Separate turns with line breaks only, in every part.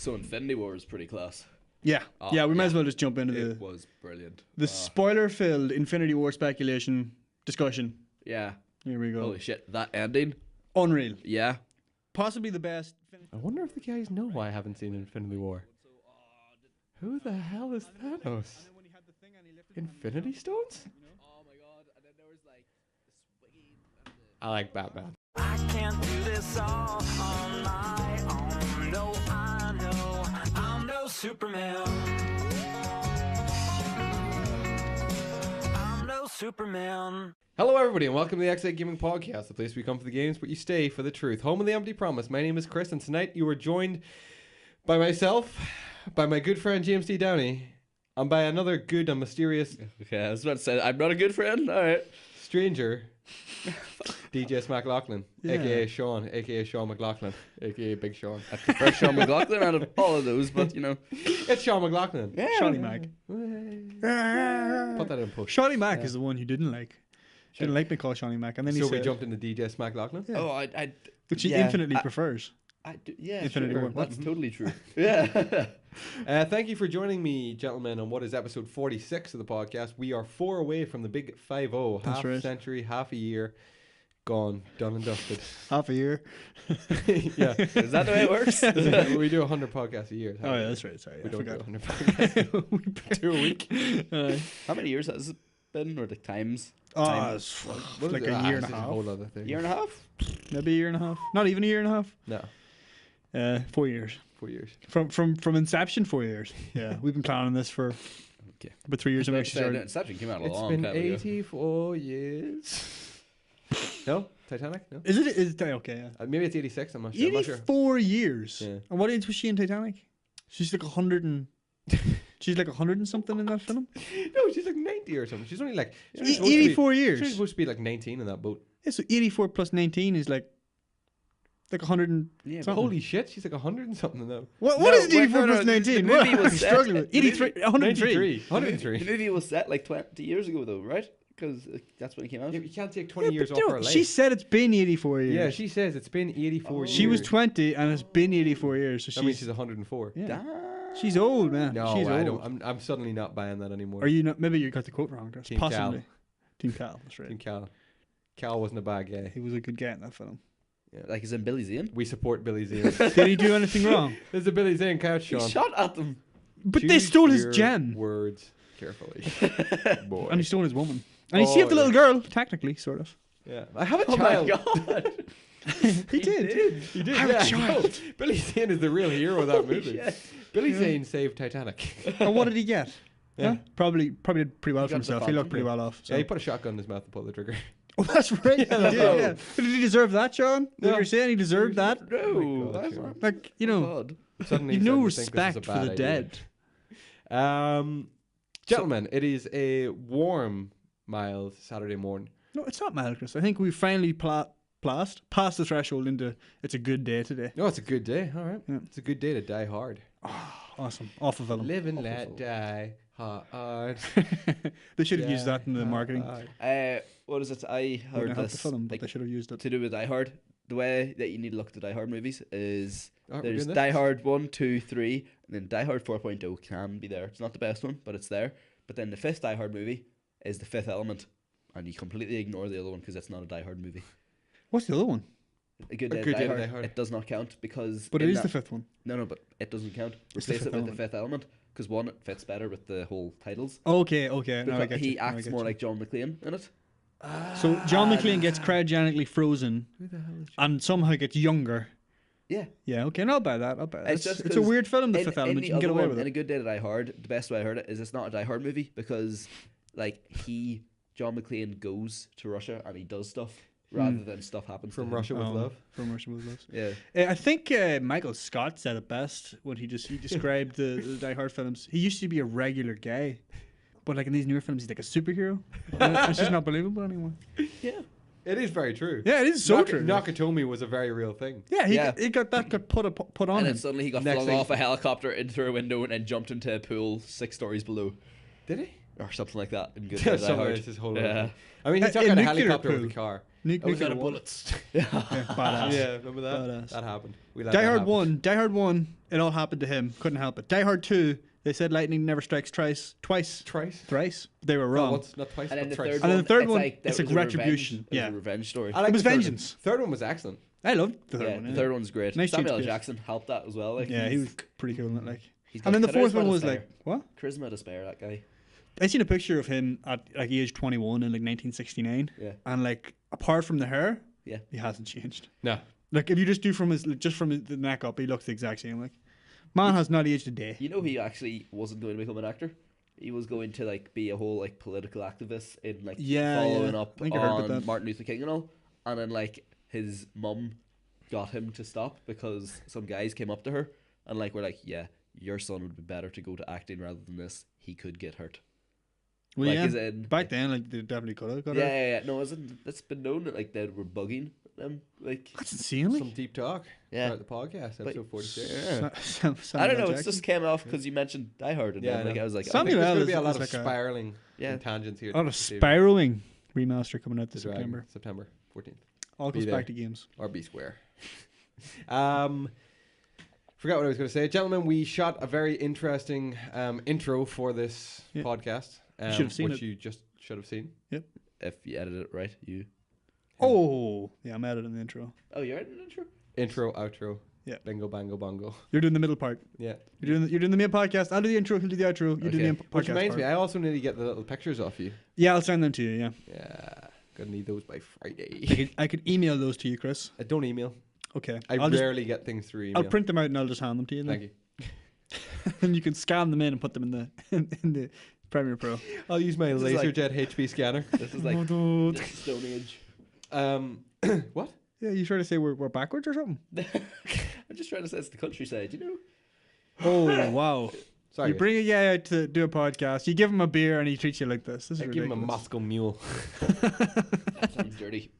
So Infinity War is pretty class.
Yeah, we might as well just jump into
It was brilliant.
the spoiler-filled Infinity War speculation discussion.
Yeah.
Here we go.
Holy shit, that ending.
Unreal.
Yeah.
Possibly the best.
I wonder if the guys know why I haven't seen Infinity War. Who the hell is Thanos? Infinity Stones?
Oh my god, and then there was like the swinging.
I like Batman.
I can't do this all on my own. No, I know I'm no Superman. I'm no Superman.
Hello everybody and welcome to the Xite Gaming Podcast, the place we come for the games but you stay for the truth. Home of the Empty Promise. My name is Chris and tonight you are joined by myself, by my good friend James T. Downey, and by another good and mysterious
Okay, I was about to say, I'm not a good friend. Alright.
stranger, DJ Smack Laughlin,
Yeah.
aka Sean McLaughlin, aka Big Sean.
I prefer Sean McLaughlin out of all of those, but you know.
It's Sean McLaughlin.
Yeah.
Seannie Mac.
Put that in post.
Seannie Mac is the one who didn't like. Didn't like me call Seannie Mac, and then he
So
said,
we jumped into DJ Smack Laughlin.
Yeah.
Oh, I
which he
yeah,
infinitely prefers.
I do, yeah,
Infinity
sure.
War.
That's totally true. Yeah.
Thank you for joining me, gentlemen, on what is episode 46 of the podcast. We are 4 away from the big 5-0.
That's
Half
right.
century, half a year, gone, done and dusted.
Half a year.
Yeah.
Is that the way it works?
We do 100 podcasts a year.
Oh yeah, that's right. Sorry,
We
I
don't do
forgot.
100 podcasts.
We
2 a week.
How many years has it been? Or the times?
Oh, it's
What is
like
it?
a year and
This
a
is
half.
whole other thing.
Year and a half?
Maybe a year and a half. Not even a year and a half.
No,
4 years.
4 years.
From inception, 4 years. Yeah, we've been planning this for
Okay.
about 3 years. And we actually started.
Inception came out a
It's
long
been
time ago.
84 years. No? Titanic? No?
Is it okay? Yeah.
Maybe it's 86. I'm not sure. I'm not sure.
84 years.
Yeah.
And what age was she in Titanic? She's like 100 and. She's like 100 and something in that film.
No, she's like 90 or something. She's only like. she's only supposed to be-
84 years.
She's supposed to be like 19 in that boat.
Yeah, so 84 plus 19 is like 100 and
Yeah, but
something.
Holy shit, she's like 100 and something now.
What
No,
is
wait,
84
no,
plus
no,
19?
the
What
movie
am I
was set-
struggling with?
the
83,
movie-
103.
103.
The movie was set like 20 years ago, though, right? Because that's when it came out.
Yeah, but you can't take 20
Yeah,
years
but
off
no,
her life.
she said it's been 84 years.
Yeah, she says it's been 84 years.
She was 20 and it's been 84 years. So
That means
she's
she's 104.
yeah.
Damn.
She's old, man.
No,
she's
I
old.
don't. I'm suddenly not buying that anymore.
Are you not? Maybe you got the quote wrong. Chris.
Team
Possibly.
Cal.
Team Cal. That's right.
Team Cal. Cal wasn't a bad guy.
He was a good guy in that film.
Like, he's in Billy Zane.
We support Billy Zane.
Did he do anything wrong?
There's a Billy Zane couch,
He
Sean.
shot at them.
But they
Choose
stole his
your
gem.
Words carefully, boy.
And he stole his woman. And he
Oh,
saved the
yeah.
little girl, technically, sort of.
Yeah, I have a
Oh my
child.
god.
He did.
He did.
Have a
Yeah, I
child.
know. Billy Zane is the real hero of that
Holy
movie.
shit.
Billy Zane saved Titanic.
And what did he get?
Yeah.
Huh? Probably did pretty well
He
for
got the
himself. He
Falcon.
looked pretty well off. So.
Yeah, he put a shotgun in his mouth and pulled the trigger.
Oh, that's right. He did,
No.
yeah. But did he deserve that, John?
No.
What you're saying? He deserved that?
No.
Oh my God,
that's
sure.
not-
Like, you
oh
know,
God.
Suddenly,
you've no
suddenly think this is a
respect for
bad
the
idea.
dead.
Gentlemen, it is a warm, mild Saturday morning.
No, it's not mad, Chris. I think we finally passed the threshold into it's a good day today.
No, it's a good day. All right,
Yeah.
it's a good day to die hard.
Awesome. Awful film.
Live and let die hard.
They should have used that in the marketing.
hard.
What is it? I
Wouldn't
heard
have helped
this.
the film, but
like,
they should have used it.
to do with Die Hard. The way that you need to look at the Die Hard movies is
Aren't we
there's
doing
Die
this?
Hard 1, 2, 3, and then Die Hard 4.0 can be there. It's not the best one, but it's there. But then the fifth Die Hard movie is The Fifth Element, and you completely ignore the other one because it's not a Die Hard movie.
What's the other one?
A Good
A
Day,
Good
to
Day
Die
to
Hard,
Die Hard.
it does not count because...
But
in
it is
that-
the fifth one.
No, but it doesn't count.
It's the
Replace
Fifth
it with
Element.
The Fifth Element because one, it fits better with the whole titles.
Okay. Now I
Because
get
he
you. Now I
acts
get
more
you.
like John McClane in it.
So John McClane gets cryogenically frozen
Who the hell is
and somehow gets younger.
Yeah.
Yeah, okay, not bad that. Not bad.
It's
It's,
just
it's a
'cause
weird film, The
in-
Fifth
in
Element.
the
You can get
other
away
one,
with
In A
it.
Good Day to Die Hard, the best way I heard it is it's not a Die Hard movie because, like, John McClane goes to Russia and he does stuff rather than stuff happens to
from
him.
Russia with Love?
From Russia with Love.
Yeah.
I think Michael Scott said it best when he described the Die Hard films. He used to be a regular guy, but like in these newer films, he's like a superhero. It's just not believable anymore.
Yeah.
It is very true.
Yeah, it is so true.
Nakatomi was a very real thing.
Yeah,
Yeah.
he got put on
And then
him.
suddenly he got
Next
flung
thing-
off a helicopter in through a window and then jumped into a pool 6 stories below.
Did he?
or something like that in Good
Yeah,
Day Die
somewhere
Hard.
it's his whole
Yeah.
life. I mean, he took
In
out a
nuclear
helicopter with
pool.
a car.
Nuclear
out of
war.
bullets.
Yeah, badass.
Yeah, remember that?
Badass.
That happened. We let
Die
that
Hard
happen.
1. Die Hard 1. It all happened to him. Couldn't help it. Die Hard 2. They said lightning never strikes twice.
Thrice?
Thrice. They were
No,
wrong.
once, not twice,
And then
but
the
thrice.
third
And then
one,
the third
it's
one,
like,
it's
that
a
was
retribution.
Revenge. It was
Yeah.
a revenge story.
I like
It was
the third one.
vengeance.
Third one was excellent.
I loved the third
Yeah,
one.
the
Yeah.
third one's great.
Nice
Samuel L.
cheats,
Jackson helped that as well. Like,
Yeah, he was pretty cool in it. Like,
he's
and then the
got
fourth
charisma
one
to
was
spare.
like, what?
Charisma to spare, that guy.
I seen a picture of him at like age 21 in like 1969,
Yeah.
and like apart from the hair,
Yeah.
he hasn't changed.
No.
Like if you just do from his the neck up, he looks the exact same. Like man has not aged a day.
You know, he actually wasn't going to become an actor. He was going to like be a whole like political activist in like
Yeah,
following
yeah.
up
I think I heard about
on
that.
Martin Luther King and all. And then like his mum got him to stop because some guys came up to her and like were like, "Yeah, your son would be better to go to acting rather than this. He could get hurt."
Well,
like,
yeah.
as in,
Back then, like they definitely could have got
yeah,
it.
yeah, yeah. No, isn't it's been known that like they were bugging them, like
That's insane. Like.
Some deep talk.
Yeah.
Throughout the podcast,
But-
episode 46.
yeah.
Samuel
I don't know.
L.
It
Jackson.
just came off because you mentioned Die Hard, and
Yeah,
then,
I
like
know.
I was like,
I think
Samuel
there's
L.
going to be a
is
lot of
like a-
spiraling
Yeah.
tangents here.
A lot of
this evening.
spiraling remaster coming out
The
this
Dragon,
September.
September 14th.
All
Be
goes
there.
back to games.
Or B Square. Forgot what I was going to say. Gentlemen, we shot a very interesting intro for this
Yeah.
podcast.
You should have seen
which
it.
you just should have seen.
if you edit it right, you.
Oh, yeah, I'm at it in the intro.
Oh, you're in an intro.
Intro, outro.
Yeah.
Bingo, bango, bongo.
You're doing the middle part.
Yeah.
You're doing the main podcast. I'll do the intro. He'll do the outro. You do the
Okay.
main podcast.
Which reminds
part.
me, I also need to get the little pictures off you.
Yeah, I'll send them to you. Yeah,
Yeah. Gonna need those by Friday.
I could email those to you, Chris.
Don't email.
Okay.
I
I'll just
rarely get things through email.
I'll print them out and I'll just hand them to you.
Thank you.
And you can scan them in and put them in the in the Premiere Pro.
I'll use my
This is like-
LaserJet HP scanner.
This is like this is Stone Age.
What?
Yeah, you trying to say we're backwards or something?
I'm just trying to say it's the countryside, you know.
Oh wow!
Sorry.
You bring a guy out to do a podcast. You give him a beer and he treats you like this. This is
I give him a
ridiculous.
Moscow Mule.
That sounds dirty.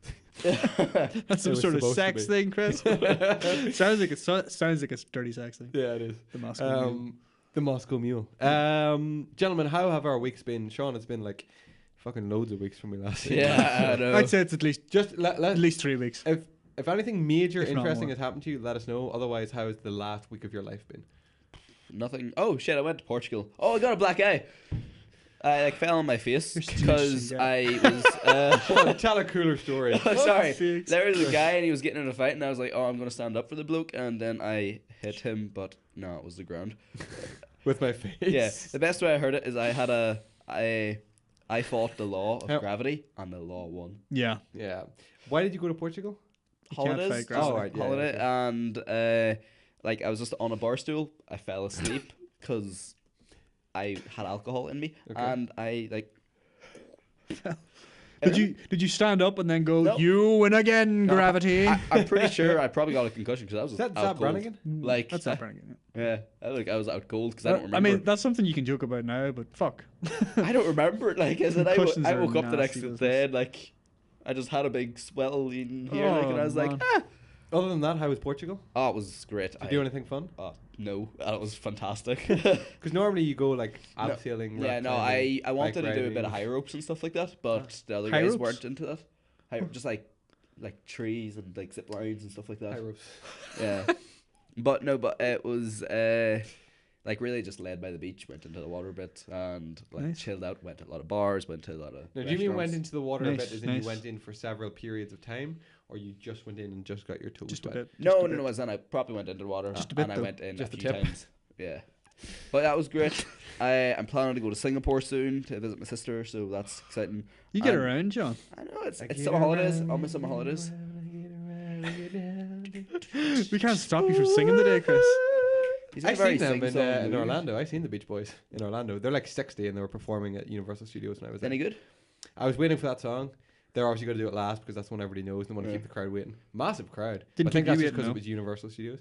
That's some
was
sort of
supposed to
sex
be.
thing, Chris. sounds like a dirty sex thing.
Yeah, it is.
The Moscow Mule.
The Moscow Mule. Gentlemen, how have our weeks been? Sean, it's been like fucking loads of weeks from me last week.
Yeah, I know.
I'd say it's at least
Just let
at least 3 weeks.
if anything major
If not
interesting
more.
has happened to you, let us know. Otherwise, how has the last week of your life been?
Nothing. Oh shit! I went to Portugal. Oh, I got a black eye. I like fell on my face
You're such an
because
interesting
I was.
Sean, tell a cooler story.
Oh, sorry.
sakes.
There was a guy and he was getting in a fight, and I was like, "Oh, I'm gonna stand up for the bloke," and then I hit him, but no, it was the ground.
With my face.
Yeah, the best way I heard it is I fought the law of
How-
gravity, and the law won.
Yeah.
Yeah. Why did you go to Portugal?
You can't
Holidays,
fight gravity.
Oh, right, yeah,
holiday,
okay.
and like I was just on a bar stool. I fell asleep because I had alcohol in me,
Okay.
and I like.
Did you stand up and then go,
No.
you win again,
No,
gravity?
I'm pretty sure I probably got a concussion because I was
Is
just
that
out
Zap
cold.
Brannigan?
Like
That's not Brannigan.
yeah, I was out cold because I don't remember.
I mean, that's something you can joke about now, but fuck.
I don't remember it. Like, as in,
Concussions
I
are
woke up the next
nasty business.
day and like I just had a big swell in here, like, and I was
man.
like, ah.
Other than that, how was Portugal?
Oh, it was great.
Did you do anything fun?
No, it was fantastic.
Because normally you go like
No.
abseiling.
Yeah,
rock
no,
climbing,
I wanted
bike
to do a bit
riding.
of high ropes and stuff like that, but the other
High
guys
ropes?
weren't into that. Just like trees and like zip lines and stuff like that.
High ropes.
Yeah, but it was like really just led by the beach. Went into the water a bit and like
Nice.
chilled out. Went to a lot of bars. Went to a lot of.
Now, do you mean went
restaurants.
into the water a
Nice,
bit as in
nice.
you went in for several periods of time, or you just went in and just got your toes
Just a
wet?
bit.
No, no, as in I probably went into the water
Just a bit,
and I
though.
went in
Just
a
a
few
tip.
times. Yeah, but that was great. I'm planning to go to Singapore soon to visit my sister, so that's exciting.
You get
Um,
around, John.
I know it's
I
it's
get
summer holidays.
around,
I'll miss summer holidays.
We can't stop you from singing today, Chris.
He's
I
a very
seen them
sing-song
in
mood.
Orlando. I seen the Beach Boys in Orlando. They're like 60 and they were performing at Universal Studios when I was there.
Any good?
I was waiting for that song. They're obviously going to do it last because that's the one everybody knows. They want to
Yeah.
keep the crowd waiting. Massive crowd.
Didn't
I think
keep you
that's just
waiting,
because
no?
it was Universal Studios.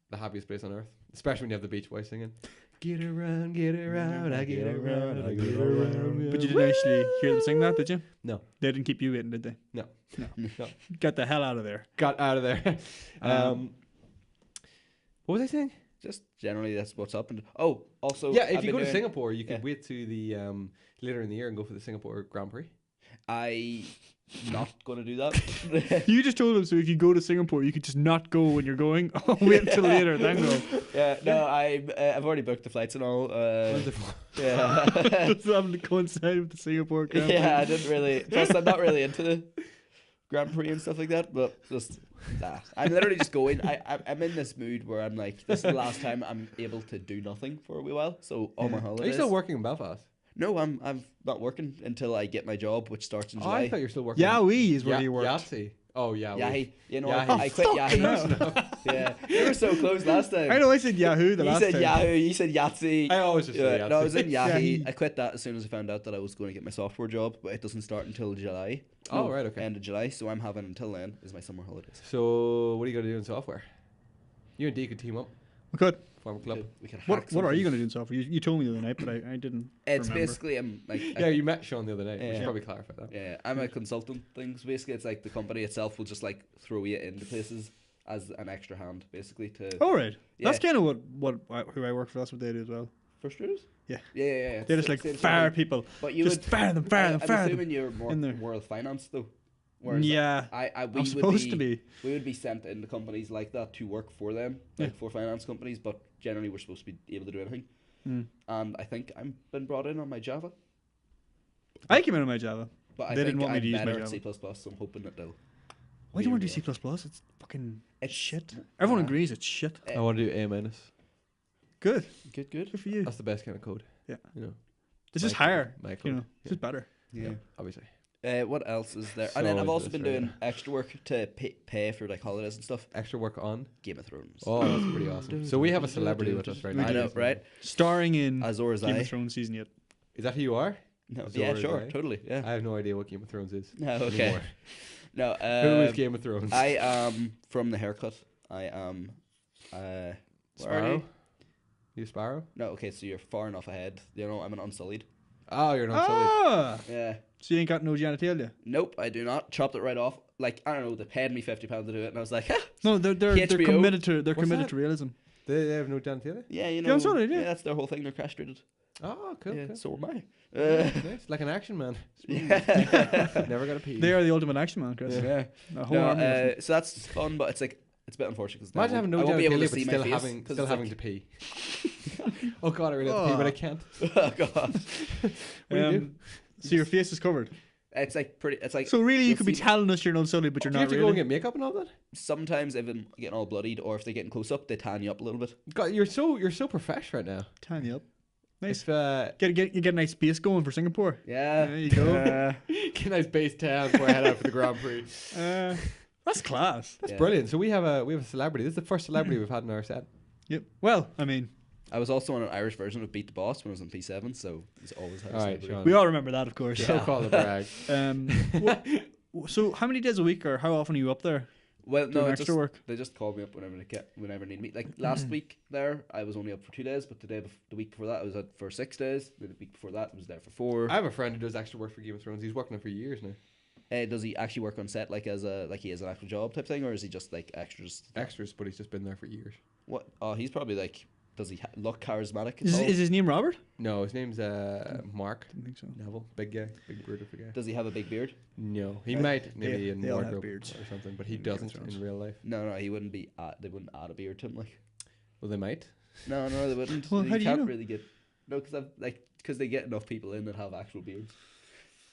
The happiest place on earth. Especially when you have the Beach Boys singing. Get around, I get around, I get around.
But you didn't actually hear them sing that, did you?
No.
They didn't keep you waiting, did they?
No.
Get the hell out of there.
Got out of there.
Um,
What was I saying?
just generally that's what's up. And also,
Yeah, if
I've
you
been
go to
doing-
Singapore, you could
yeah.
wait to the later in the year and go for the Singapore Grand Prix.
I not gonna do that.
You just told him, so if you go to Singapore, you could just not go when you're going. Wait until later, then go.
Yeah, no, I've already booked the flights and all.
Wonderful.
Yeah,
Just having to coincide with the Singapore Grand Prix.
yeah, I didn't really. Plus, I'm not really into the Grand Prix and stuff like that. But just I'm literally just going. I'm in this mood where I'm like, this is the last time I'm able to do nothing for a wee while. So all my
Are
holidays.
you still working in Belfast?
No, I'm not working until I get my job, which starts in
Oh,
July.
I thought you were still working.
Yowie is where
Ya-
you worked.
Yahtzee. Oh, yeah.
Yahi, you know,
Yahi.
I quit Yahi. Yeah, you were so close last time.
I know I said Yahoo the
You
last
said
time.
Yahoo, you said Yahtzee.
I always just say Yahtzee.
No, I was in
Yahi.
Yahi. I quit that as soon as I found out that I was going to get my software job, but it doesn't start until July.
Oh, right, okay.
End of July, so I'm having until then is my summer holidays.
So, what are you going to do in software? You and D could team up,
We could.
form a club.
We could hack
What are
something.
you going to do in software? You told me the other night, but I didn't.
It's
remember.
basically
Yeah, you met Sean the other night. We
Yeah.
should probably clarify that.
yeah, I'm a consultant things. Basically, it's like the company itself will just like throw you into places as an extra hand, basically to
Oh, right. That's
Yeah.
kind of who I work for. That's what they do as well.
first rooters.
Yeah.
Yeah.
They just like
Same
fire
thing.
people.
But you
Just
would
fire them, fire them,
I'm
fire them.
assuming you're more
in there.
world finance though. Whereas
Yeah.
we
I'm supposed to be.
We would be sent into companies like that to work for them, like for finance companies. But generally, we're supposed to be able to do anything.
Mm.
And I think I'm been brought in on my Java.
I came in on my Java.
But I
They
think
didn't want me
I'm
to use my
better at
Java.
C++, so I'm hoping that they'll.
Why do you want to do
Weird.
C++? It's fucking
It's
shit. Everyone
uh,
agrees it's shit.
I want to do A minus.
Good.
Good.
Good for you.
That's the best kind of code.
Yeah.
You know,
It's just
my code-
higher.
my code.
You know, it's
Yeah.
just better.
Yeah.
Obviously.
What else is there?
So
And then
is
I've also
this
been
right
doing
now.
extra work to pay for like holidays and stuff.
Extra work on.
Game of Thrones.
Oh, that's pretty awesome. So we have a celebrity with us right
We
now.
I know,
do.
right?
Starring in
Azor's
Game
Eye.
of Thrones season yet.
Is that who you are?
No,
Azor's
yeah, sure,
Eye?
totally, yeah.
I have no idea what Game of Thrones is.
No, okay.
anymore.
No,
Who is Game of Thrones?
I am from the haircut. I am. Where are
Sparrow?
you?
You Sparrow?
No, okay, so you're far enough ahead. You know, I'm an Unsullied.
Oh, you're not Sully.
Ah!
Yeah.
So you ain't got no genitalia?
Nope, I do not. Chopped it right off. Like, I don't know, they paid me £50 to do it, and I was like, ha!
No, they're
HBO?
committed to
What's
committed
that?
to realism.
They have no genitalia?
Yeah, you know.
Yeah, Unsullied, yeah.
that's their whole thing. They're castrated.
Oh, cool.
Yeah,
cool.
so am I.
Nice. Like an action man.
Yeah.
Never got a pee.
They are the ultimate action man, Chris.
Yeah.
A whole
No,
army of them.
so that's fun, but it's like, it's a bit unfortunate because
Imagine having no
I won't be able to
genitalia, but
see my
still
face.
having
'cause
still
it's
having
like,
to pee. Oh god, I really have to pee, but I can't.
Oh, God.
What do you do?
So your face is covered.
It's like pretty, it's like.
So really, you
you'll
could be
see-
telling us you're not Unsullied, but you're
Do you
not
have to go and
really.
get makeup and all that?
Sometimes if I'm getting all bloodied, or if they're getting close up, they tan you up a little bit.
God, you're so profesh right now.
Tan you up. Nice.
If,
You get a nice base going for Singapore.
Yeah.
There you go.
get a nice base town before I head out for the Grand Prix.
That's class.
That's
Yeah.
brilliant. So we have a celebrity. This is the first celebrity we've had in our set.
Yep. Well, I mean,
I was also on an Irish version of Beat the Boss when I was in P7, so it's always had a
All right,
celebrity.
Sean.
we all remember that, of course.
So call it brag.
So how many days a week, or how often are you up there?
Well, no,
Doing
it
extra
just,
work?
they just called me up whenever they need me. Like last week there, I was only up for 2 days, but the week before that, I was out for 6 days. The week before that, I was there for 4.
I have a friend who does extra work for Game of Thrones. He's working it for years now.
Does he actually work on set like he has an actual job type thing, or is he just like extras?
Extras, but he's just been there for years.
What? Oh, he's probably like. Does he look charismatic? at
Is
all?
his name Robert?
No, his name's Mark
Didn't think so.
Neville. Big guy. Big beautiful guy.
Does he have a big beard?
No, he might maybe in
they all have
wardrobe
beards.
or something, but he
in Game of
doesn't
Thrones.
in real life.
No, he wouldn't be. They wouldn't add a beard to him. Like,
Well, they might.
no, they wouldn't.
Well,
you
how do you
can't
know?
really get. No, because they get enough people in that have actual beards.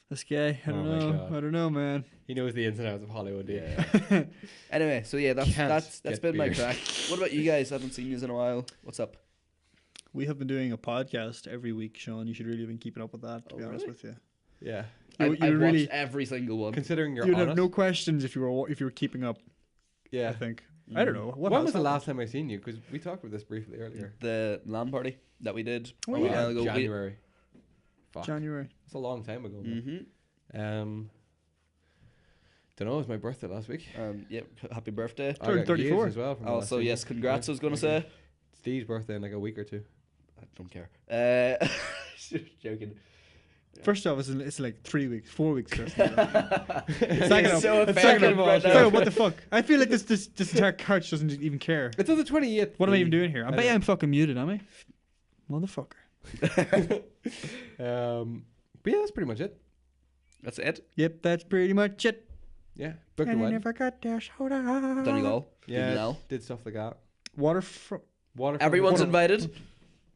This guy, I
Oh my
don't know.
God.
I don't know, man.
He knows the ins and outs of Hollywood. Yeah.
Yeah. Anyway, so yeah, that's
Can't
that's
get
been my
beard.
crack. What about you guys? I haven't seen you in a while. What's up?
We have been doing a podcast every week, Sean. You should really have been keeping up with that, to
Oh,
be honest
really?
with you.
Yeah.
You
I've
really-
watched every single one.
Considering you're
You'd
honest.
have no questions if you were keeping up.
yeah.
I think. I don't know.
When
has
was the
happened?
last time I seen you? Because we talked about this briefly earlier.
The LAN party that we did
Oh,
a
yeah.
while ago.
January. Fuck.
January.
It's a long time ago.
Mm-hmm.
Don't know. It was my birthday last week.
Yeah. Happy birthday.
I
Turned
got engaged
34.
as well. From the last
Also,
thing.
yes, congrats.
Yeah.
I was gonna
Thank
say.
you. Steve's birthday in like a week or two.
I don't care. Just joking.
First off, it's like 3 weeks, 4 weeks. Chris.
He's
Second
so
off,
effective right
second
now.
off, what the fuck? I feel like this entire couch doesn't even care.
It's on the 28th.
What am I even doing here? I bet
know.
I'm fucking muted, am I? Motherfucker.
But yeah, that's pretty much it.
That's it.
Yep, that's pretty much it.
Yeah, booked a
And I
wedding.
never got their soda.
Donegal.
Yeah,
Donegal.
did stuff like that.
Waterfront.
Water.
Everyone's invited.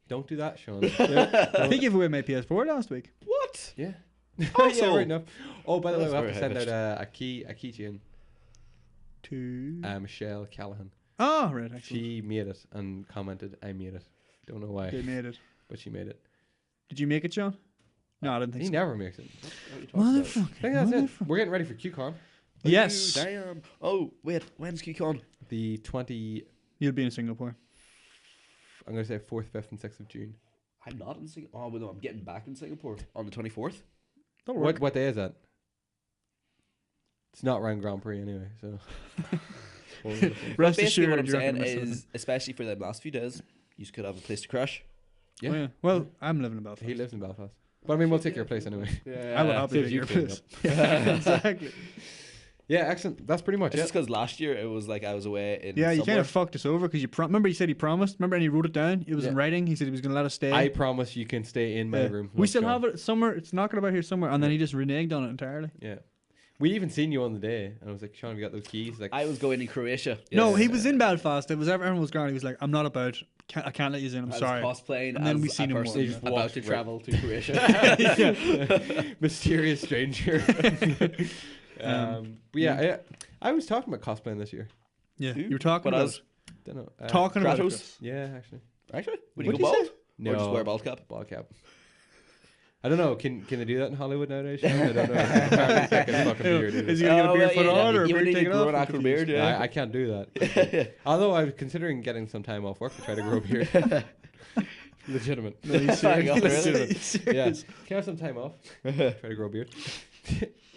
Don't do that, Sean.
He gave away my PS4 last week.
What?
Yeah.
Also-
yeah, right enough. Oh, by the way,
That's
we have to
very
send
high
out a keychain.
To.
Michelle Callahan.
Oh, right, actually.
She made it and commented, "I made it." Don't know why,
They made it.
but she made it.
Did you make it, John? No, I didn't think
He
so.
never makes it.
Motherfucker.
I think that's it. We're getting ready for QCon.
Yes.
Ooh, damn. Oh, wait. When's QCon?
The 20.
You'll be in Singapore.
I'm gonna say 4th, 5th, and 6th of June.
I'm not in Singapore. Oh, well, no, I'm getting back in Singapore on the 24th.
That'll work.
What day is that? It's not round Grand Prix anyway, so.
Rest
Basically,
assured,
what I'm
you're not
saying
gonna miss anything.
is, especially for the last few days, you could have a place to crash.
Yeah.
Oh, yeah. Well, I'm living in Belfast.
He lives in Belfast. But I mean, we'll take your place anyway.
I will happily
saves
take
you
your
cleaning
place.
up.
Yeah, exactly.
Yeah, excellent. That's pretty much
It's just
it.
because last year it was like I was away in
Yeah, you
somewhere.
kind of fucked us over because you remember he said he promised. Remember, and he wrote it down. It was in
Yeah.
writing. He said he was going to let us stay.
I promise you can stay in my
Yeah.
room.
We
Look,
still
Sean.
have it somewhere. It's knocking about here somewhere, and then he just reneged on it entirely.
Yeah. We even seen you on the day, and I was like, Sean, we got those keys? Like,
I was going in Croatia.
No,
Yes.
he was in Belfast. It was everyone was gone. He was like, "I'm not about. I can't let you in. I'm
I was
sorry."
cosplaying
And then
as
we seen
a
him
person
walk.
Just
about
walked
to
right-
travel to Croatia.
mysterious stranger. But yeah, I was talking about cosplaying this year.
Yeah,
Who?
you were talking
What
about
else?
it.
Don't know.
Talking about it,
Kratos?
Chris.
Yeah, actually.
Actually, would you
What'd
go
you
bald?
say?
No.
Or just wear a bald cap?
Ball cap. I don't know. Can they do that in Hollywood nowadays? Sean? I don't know. Apparently take a fucking beard.
Is he gonna get a beard put on or a
you
beard
would need to
taken
grow
off?
an
I'm
actual
confused.
beard, yeah.
I can't do that. Although I was considering getting some time off work to try to grow a beard. Legitimate.
No, he's
Hang on,
serious.
really?
He's
Yeah.
serious.
Can I have some time off? Try to grow a beard.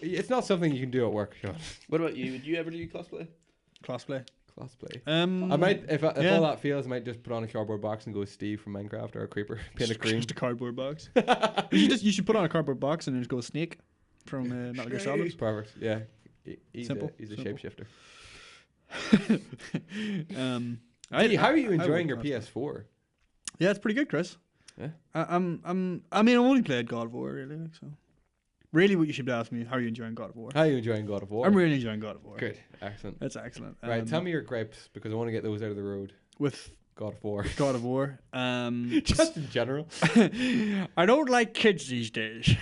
It's not something you can do at work, Sean.
What about you? Would you ever do cosplay?
Cosplay.
Cosplay.
I
I might, if
yeah.
all that fails, I might just put on a cardboard box and go with Steve from Minecraft or a creeper. Paint it green.
Just a cardboard box. you should put on a cardboard box and then just go Snake from Metal Gear Solid.
Perfect. Yeah. He's
Simple.
he's a
Simple.
shapeshifter.
I-
How are you
I
enjoying
would
your
cosplay.
PS4?
Yeah, it's pretty good, Chris.
Yeah.
I mean, I've only played God of War really, like, so. Really, what you should be asking me, how are you enjoying God of War?
How are you enjoying God of War?
I'm really enjoying God of War.
Good. Excellent.
That's excellent.
Right, tell me your gripes because I want to get those out of the road.
with
God of War.
God of War.
Just in general.
I don't like kids these days.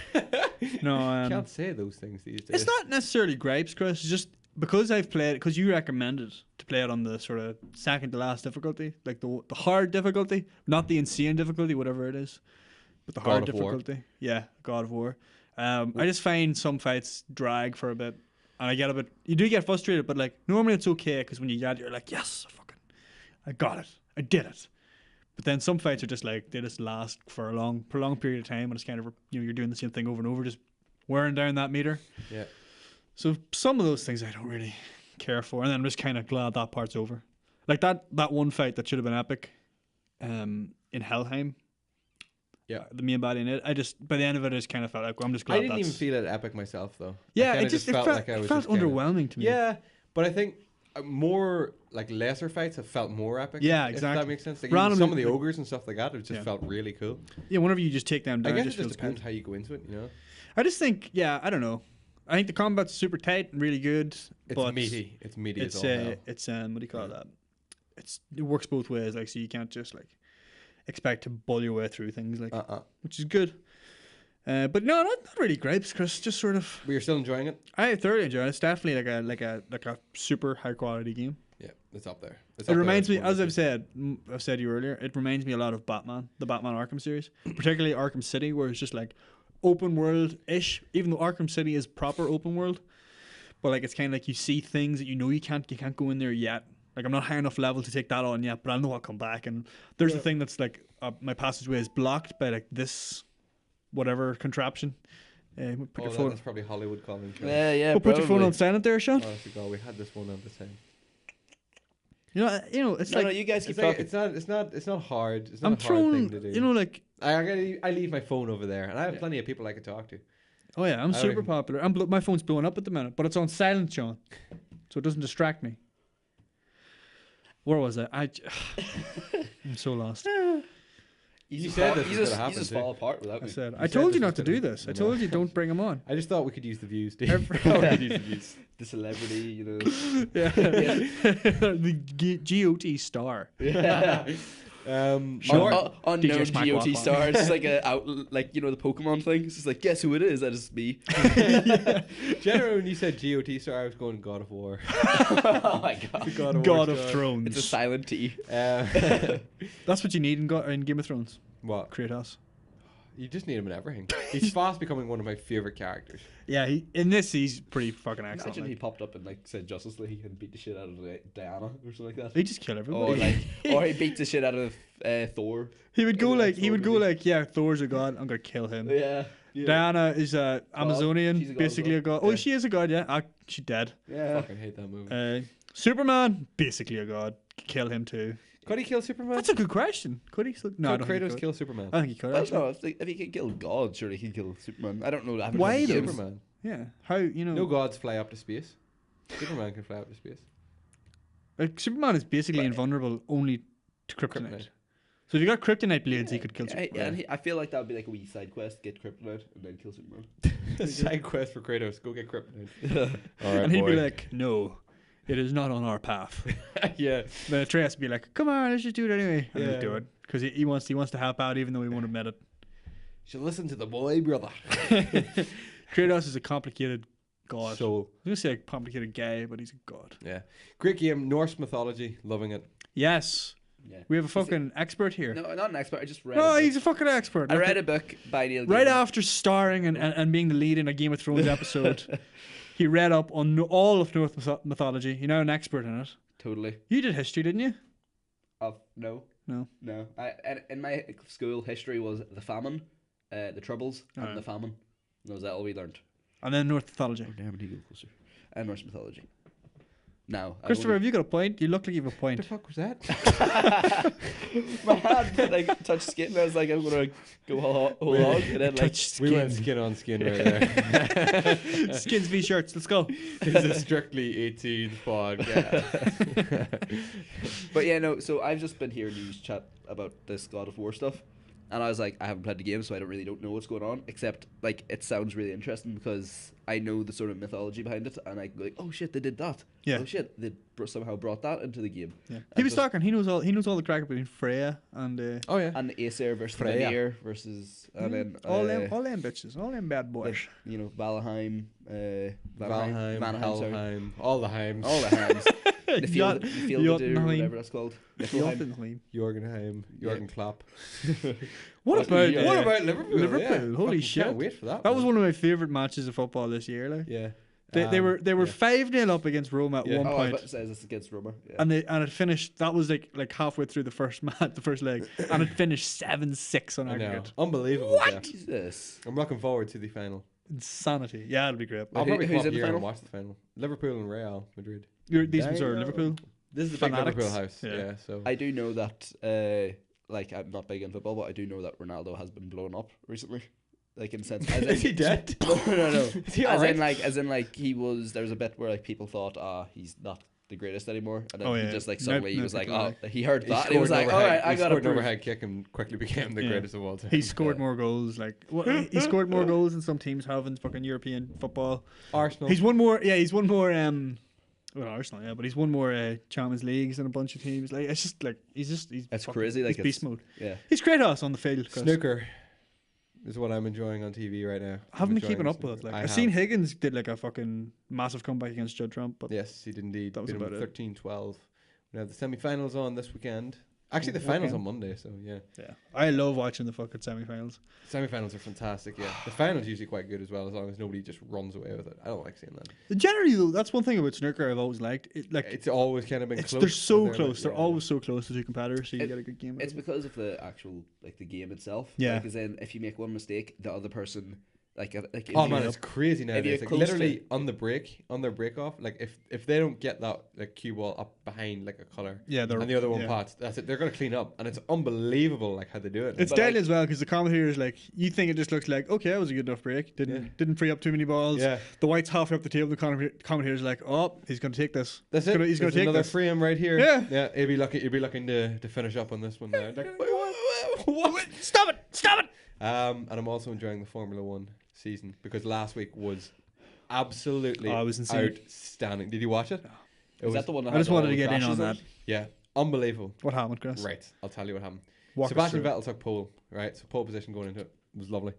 No,
Can't say those things these days.
it's not necessarily gripes, Chris. It's just because I've played, because you recommended to play it on the sort of second to last difficulty, like the hard difficulty, not the insane difficulty, whatever it is, but the hard
God of War.
difficulty. Yeah, God of War. I just find some fights drag for a bit, and I get a bit. You do get frustrated, but like normally it's okay because when you get, it, you're like, yes, I got it, I did it. But then some fights are just like they just last for a prolonged period of time, and it's kind of you're doing the same thing over and over, just wearing down that meter.
Yeah.
So some of those things I don't really care for, and then I'm just kind of glad that part's over. Like that one fight that should have been epic, in Helheim.
Yeah.
The main body in it. I just by the end of it, I just kind of felt like, well, I'm just glad.
I didn't even
that's-
feel it epic myself though. I
Yeah,
kinda
it just
felt like I
it
was
felt
just kinda-
underwhelming to me.
Yeah, but I think more like lesser fights have felt more epic.
Yeah,
If
exactly.
that makes sense. Like
Randomly-
even some of the ogres and stuff like that, it just
Yeah.
felt really cool.
Yeah, whenever you just take them down,
I guess
it
it
just
just
feels
depends
good.
how you go into it. You know,
I just think, yeah, I don't know. I think the combat's super tight and really good.
it's
but
meaty. It's meaty
It's
as all hell.
it's what do you call that? It works both ways. Like, so you can't just like expect to bull your way through things, like, which is good. But no, not really gripes, Chris. Just sort of.
But you're still enjoying it.
I thoroughly enjoy it. It's definitely like a super high quality game.
Yeah, it's up there. It's
It
up there
reminds me,
one of
as
the
I've said to you earlier, it reminds me a lot of Batman, the Batman Arkham series, particularly Arkham City, where it's just like open world ish. Even though Arkham City is proper open world, but like it's kind of like you see things that you know you can't go in there yet. Like I'm not high enough level to take that on yet, but I know I'll come back. And there's the thing that's like my passageway is blocked by like this whatever contraption. Put your
Oh,
phone.
that's probably Hollywood calling.
Yeah,
Put your phone on silent there, Sean.
Honest to God, we had this one at the time.
It's
No,
like
no, you guys keep
It's like,
talking.
it's not hard. It's not
I'm
a hard
throwing.
thing to do.
Like,
I leave my phone over there, and I have plenty of people I can talk to.
oh yeah, I'm
I don't
super
even-
popular. My phone's blowing up at the minute, but it's on silent, Sean, so it doesn't distract me. Where was I? I'm so lost.
You said this was gonna happen,
You just
too.
fall apart without
I
me.
said,
You
I
said
told
this
you
was
not to
gonna
do
be-
this. I
No.
told you don't bring him on.
I just thought we could use the views, Steve.
Every-
We could use the views.
The celebrity, you know.
Yeah, the GOT star.
Short.
Unknown
DJ Smack
GOT
Walk On.
star. It's just like like the Pokemon thing. It's just like, guess who it is? That is me.
Generally, when you said GOT star, I was going God of War.
Oh my god.
God of
star.
Thrones.
It's a silent T.
That's what you need in Game of Thrones.
What?
Kratos.
You just need him in everything. He's fast becoming one of my favorite characters.
Yeah, in this he's pretty fucking excellent.
Imagine he
Like,
popped up in like say Justice League and beat the shit out of Diana or something like that.
he just kill
Or
everybody.
or he beat the shit out of Thor.
he would go
in the
like
next Thor movie.
yeah, Thor's a god. I'm gonna kill him.
Yeah.
Diana is Amazonian,
She's a god as
basically
well.
a god. Oh,
Yeah.
she is a god. Yeah, she dead.
Yeah.
Fucking hate that movie.
Superman, basically a god. Kill him too.
Could he kill Superman?
That's a good question. Could he? No, I
Could
don't think he
Kratos
could.
kill Superman?
I think he could.
Well,
Actually.
no, if he can kill God, surely he can kill Superman. I don't know. I haven't
Why
played the
though?
games.
Superman.
Yeah. How
No gods fly up to space. Superman can fly up to space.
Like Superman is basically invulnerable only to kryptonite.
Kryptonite.
So if you got kryptonite blades, he could kill
Yeah,
Superman.
yeah, and I feel like that would be like a wee side quest: get kryptonite and then kill Superman.
Side quest for Kratos: go get kryptonite. All right,
And he'd
boy.
be like, "No, it is not on our path."
yeah.
Then Atreus would be like, "Come on, let's just do it anyway." And
Yeah.
he'd do it because he wants to help out even though he won't admit it.
Should listen to the boy, brother.
Kratos is a complicated god.
So
I was gonna say a complicated guy, but he's a god.
yeah, great game. Norse mythology, loving it.
Yes,
Yeah.
we have a fucking expert here.
No, not an expert. I just read.
No,
a book.
he's a fucking expert.
I
Look
read
at-
a book by Neil
right
Gaiman.
after starring and being the lead in a Game of Thrones episode. He read up on all of Norse mythology. You're now an expert in it.
Totally.
You did history, didn't you?
No.
No.
No. In my school, history was the famine, the troubles, and
Alright.
the famine. That was all we learned.
And then Norse mythology.
Damn, you go closer. And Norse mythology. Now,
Christopher, have you got a point? You look like you have a
What the
point.
fuck was that?
my hand like touched skin. And I was like, I'm gonna go whole hog, and then like
Touch
We went
skin.
skin on skin right there.
Skins v shirts. Let's go.
This is a strictly 18 podcast.
But yeah, no. So I've just been hearing you chat about this God of War stuff, and I was like, I haven't played the game, so I don't know what's going on. Except like it sounds really interesting because I know the sort of mythology behind it, and I go like, oh shit, they did that.
Yeah.
Oh shit, they somehow brought that into the game.
Yeah. He
And
was
just-
talking. He knows all the crack between Freya and
Oh yeah.
And the Aesir versus the
Freya.
Vanir versus and then
all them bitches, all them bad
the,
boys.
you know, Valheim,
Valheim,
Vanaheim, sorry.
Helheim, all the Heims.
All the Heims. The field,
Jotunheim.
whatever that's called. Niflheim.
Jotunheim.
Jorgenheim,
Yeah.
Jurgen Klopp.
What about
Yeah.
What about Liverpool?
Liverpool?
Yeah.
Holy
Fucking
shit.
Can't wait for that.
That was one of my favorite matches of football this year. Like
Yeah.
they were
yeah.
5-0 up against Roma at
Yeah.
one
Oh, I was
point.
about to say this against Roma. Yeah.
And it finished. That was like halfway through the first the first leg, and it finished 7-6 on
I know.
aggregate.
Unbelievable. Jeff.
Jesus.
I'm looking forward to the final.
Insanity. Yeah, it'll be great.
I'll
Who-
probably
who's
come up
in the
here and
final?
watch the final. Liverpool and Real Madrid.
These ones are
Damn.
Liverpool.
This is the
Fanatics.
big Liverpool house.
Yeah.
Yeah. So
I do know that, like, I'm not big in football, but I do know that Ronaldo has been blown up recently. Like, in sense. As in,
is he dead?
No.
Is he
as
alright?
in, like, there was a bit where, like, people thought, he's not the greatest anymore. And then
Oh,
he
yeah.
just, like,
No-
suddenly he
no
was like,
people
he heard
He
that. And he was
scored
like,
an
all
overhead-
right, I
he
got
scored an
to
overhead kick and quickly became the
Yeah.
greatest of all time.
He scored
Yeah.
more goals. Like he scored more goals than some teams have in fucking European football.
Arsenal.
He's won more. Yeah, he's won more. Well, Arsenal, yeah, but he's won more Champions Leagues than a bunch of teams. Like it's just like he's
It's
fucking-
crazy, like,
he's beast
it's-
mode.
Yeah.
He's Kratos on the field. Chris.
Snooker is what I'm enjoying on TV right now.
I haven't
I'm
been keeping
enjoying
up with it.
snooker.
Like
I
I've seen
have.
Higgins did like a fucking massive comeback against Judd Trump, but
Yes, he did indeed.
That was
Beat him
about it.
13-12. We have the semi-finals on this weekend. Actually, the finals on Monday. So yeah,
yeah, I love watching the fucking semi-finals.
semi-finals are fantastic. Yeah, the finals usually quite good as well, as long as nobody just runs away with it. I don't like seeing that.
Generally, though, that's one thing about snooker I've always liked.
It's always kind of been close.
They're so
but
close. They're
yeah.
always so close to two competitors, so you
It-
get a good game. out
It's
of it.
because of the actual, like, the game itself.
Yeah.
Like, as in, if you make one mistake, the other person Like if
Oh
you-
man, it's crazy now.
if you're
It's like
close
literally
to-
on their break off. Like if they don't get that like cue ball up behind like a colour,
Yeah,
and the other one
yeah.
pots, that's it. They're gonna clean up, and it's unbelievable like how they do it.
It's
But
deadly
like-
as well because the commentators like you think it just looks like okay, that was a good enough break. Didn't free up too many balls.
Yeah.
The white's halfway up the table. The commentators like, oh, he's going to take this.
That's
He's
it.
gonna- he's going
There's
to take
another
this.
frame right here.
Yeah.
yeah. He'd be looking to finish up on this one now. Like, what?
Stop it! Stop it!
And I'm also enjoying the Formula One season because last week was absolutely
Oh, it was insane.
outstanding. Did you watch it? It
is that the one? That
I just
had all
wanted to
the
get in
crashes
on that.
Yeah, unbelievable.
What happened, Chris?
Right, I'll tell you what happened.
Walk us
Sebastian
through it.
Vettel took pole, right? So pole position going into it was lovely.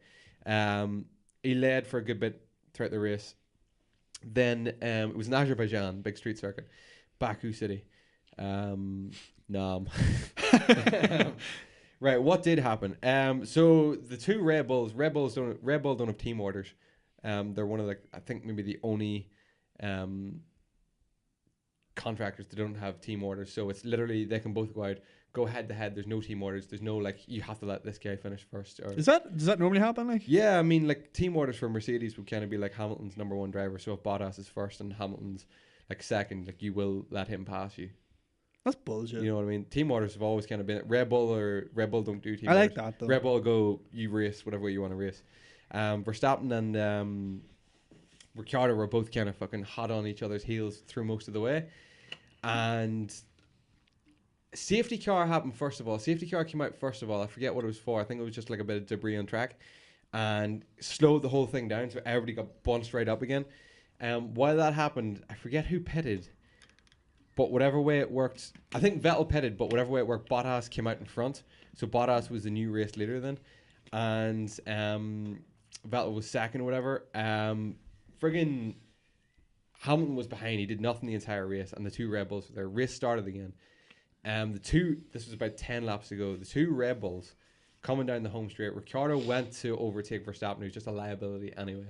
He led for a good bit throughout the race. Then it was in Azerbaijan, big street circuit, Baku City. Nam. Right, what did happen? So the two Red Bull don't have team orders. They're one of the, I think maybe the only contractors that don't have team orders. So it's literally they can both go out, go head to head. There's no team orders. There's no like you have to let this guy finish first. Or
Does that normally happen? Like,
yeah, I mean like team orders for Mercedes would kind of be like Hamilton's number one driver. So if Bottas is first and Hamilton's like second, like you will let him pass you.
that's bullshit.
You know what I mean? Team orders have always kind of been Red Bull don't do team
I
orders.
like that though.
Red Bull go, you race whatever way you want to race. Verstappen and Ricciardo were both kind of fucking hot on each other's heels through most of the way. And safety car happened first of all. Safety car came out first of all. I forget what it was for. I think it was just like a bit of debris on track and slowed the whole thing down so everybody got bunched right up again. While that happened, I forget who pitted. But whatever way it worked, I think Vettel pitted, but whatever way it worked, Bottas came out in front. So Bottas was the new race leader then. And Vettel was second or whatever. Friggin' Hamilton was behind. He did nothing the entire race. And the two Red Bulls, their race started again. This was about 10 laps ago. The two Red Bulls coming down the home straight. Ricciardo went to overtake Verstappen, who's just a liability anyway.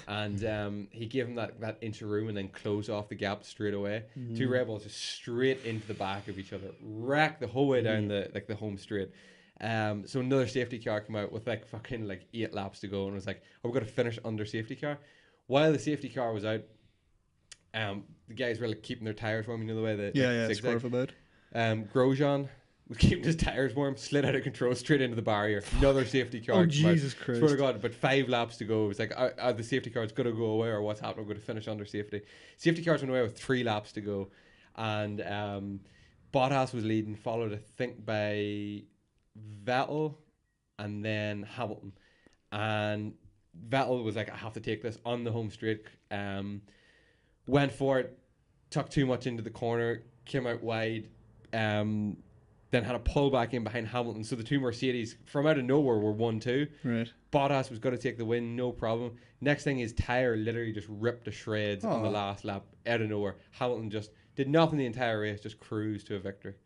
And he gave him that inch of room and then closed off the gap straight away. Two Red Bulls just straight into the back of each other, wrecked the whole way down the home straight. So another safety car came out with like fucking like 8 laps to go and was like, "Oh, we're gonna finish under safety car." While the safety car was out, the guys were like keeping their tires warm. You know the way that
Swerve about.
Grosjean was keeping his tires warm, slid out of control straight into the barrier. Another safety car.
Oh,
came out.
Jesus Christ.
Swear to God, but 5 laps to go. It was like, are the safety cars going to go away or what's happening? We're going to finish under safety. Safety cars went away with 3 laps to go. And Bottas was leading, followed, I think, by Vettel and then Hamilton. And Vettel was like, I have to take this on the home straight. Went for it, tucked too much into the corner, came out wide. Then had a pull back in behind Hamilton. So the two Mercedes from out of nowhere were 1-2.
Right.
Bottas was going to take the win, no problem. Next thing, his tire literally just ripped to shreds on the last lap out of nowhere. Hamilton just did nothing the entire race, just cruised to a victory.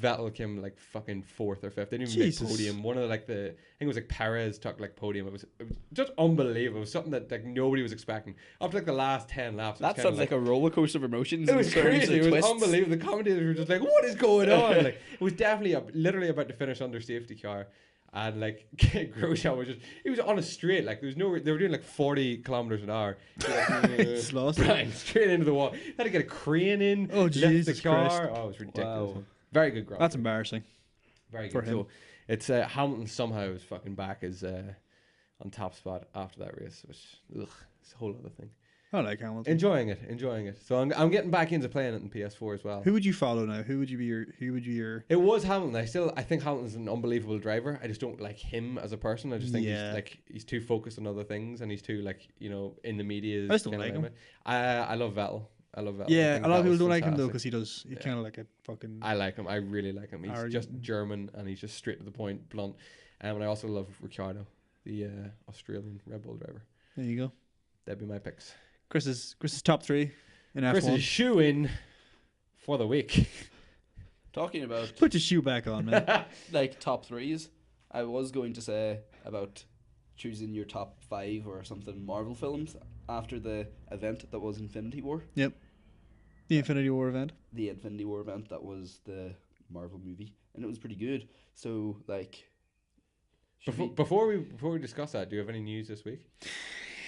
Vettel came like fucking 4th or 5th. They didn't even make podium. One of the I think it was like Perez took like podium. It was just unbelievable. It was something that like nobody was expecting. After like the last 10 laps,
That sounds like a roller coaster of emotions.
it was crazy. It was
twists.
unbelievable. The commentators were just like, "What is going on?" Like, it was definitely literally about to finish under safety car, and like Grosjean was he was on a straight. Like there was no, they were doing like 40 kilometers an hour.
Just lost it.
Bang, straight into the wall. Had to get a crane in.
Oh,
lift
Jesus
the car.
Christ.
Oh, it was ridiculous.
Wow.
Very good grab.
That's embarrassing.
Very
for
good.
him.
So it's Hamilton somehow is fucking back as on top spot after that race, which it's a whole other thing.
I like Hamilton.
Enjoying it. So I'm getting back into playing it in PS4 as well.
Who would you follow now? Who would you be your?
It was Hamilton. I think Hamilton's an unbelievable driver. I just don't like him as a person. I just think he's too focused on other things and he's too in the media.
I just don't like him.
I love Vettel.
Yeah,
I think
a lot of people
Vettel's
don't like him though
fantastic.
because he's kind of like a fucking.
I like him. I really like him. He's
Arrogant.
just German and he's just straight to the point, blunt. And I also love Ricciardo, the Australian Red Bull driver.
There you go.
That'd be my picks.
Chris's top 3 in F1.
Chris is shoe-in for the week.
Talking about
Put your shoe back on, man.
like top 3s, I was going to say about choosing your top 5 or something Marvel films after the event that was Infinity War.
Yep. The Infinity War event.
The Infinity War event that was the Marvel movie, and it was pretty good. So like,
Before we discuss that, do you have any news this week?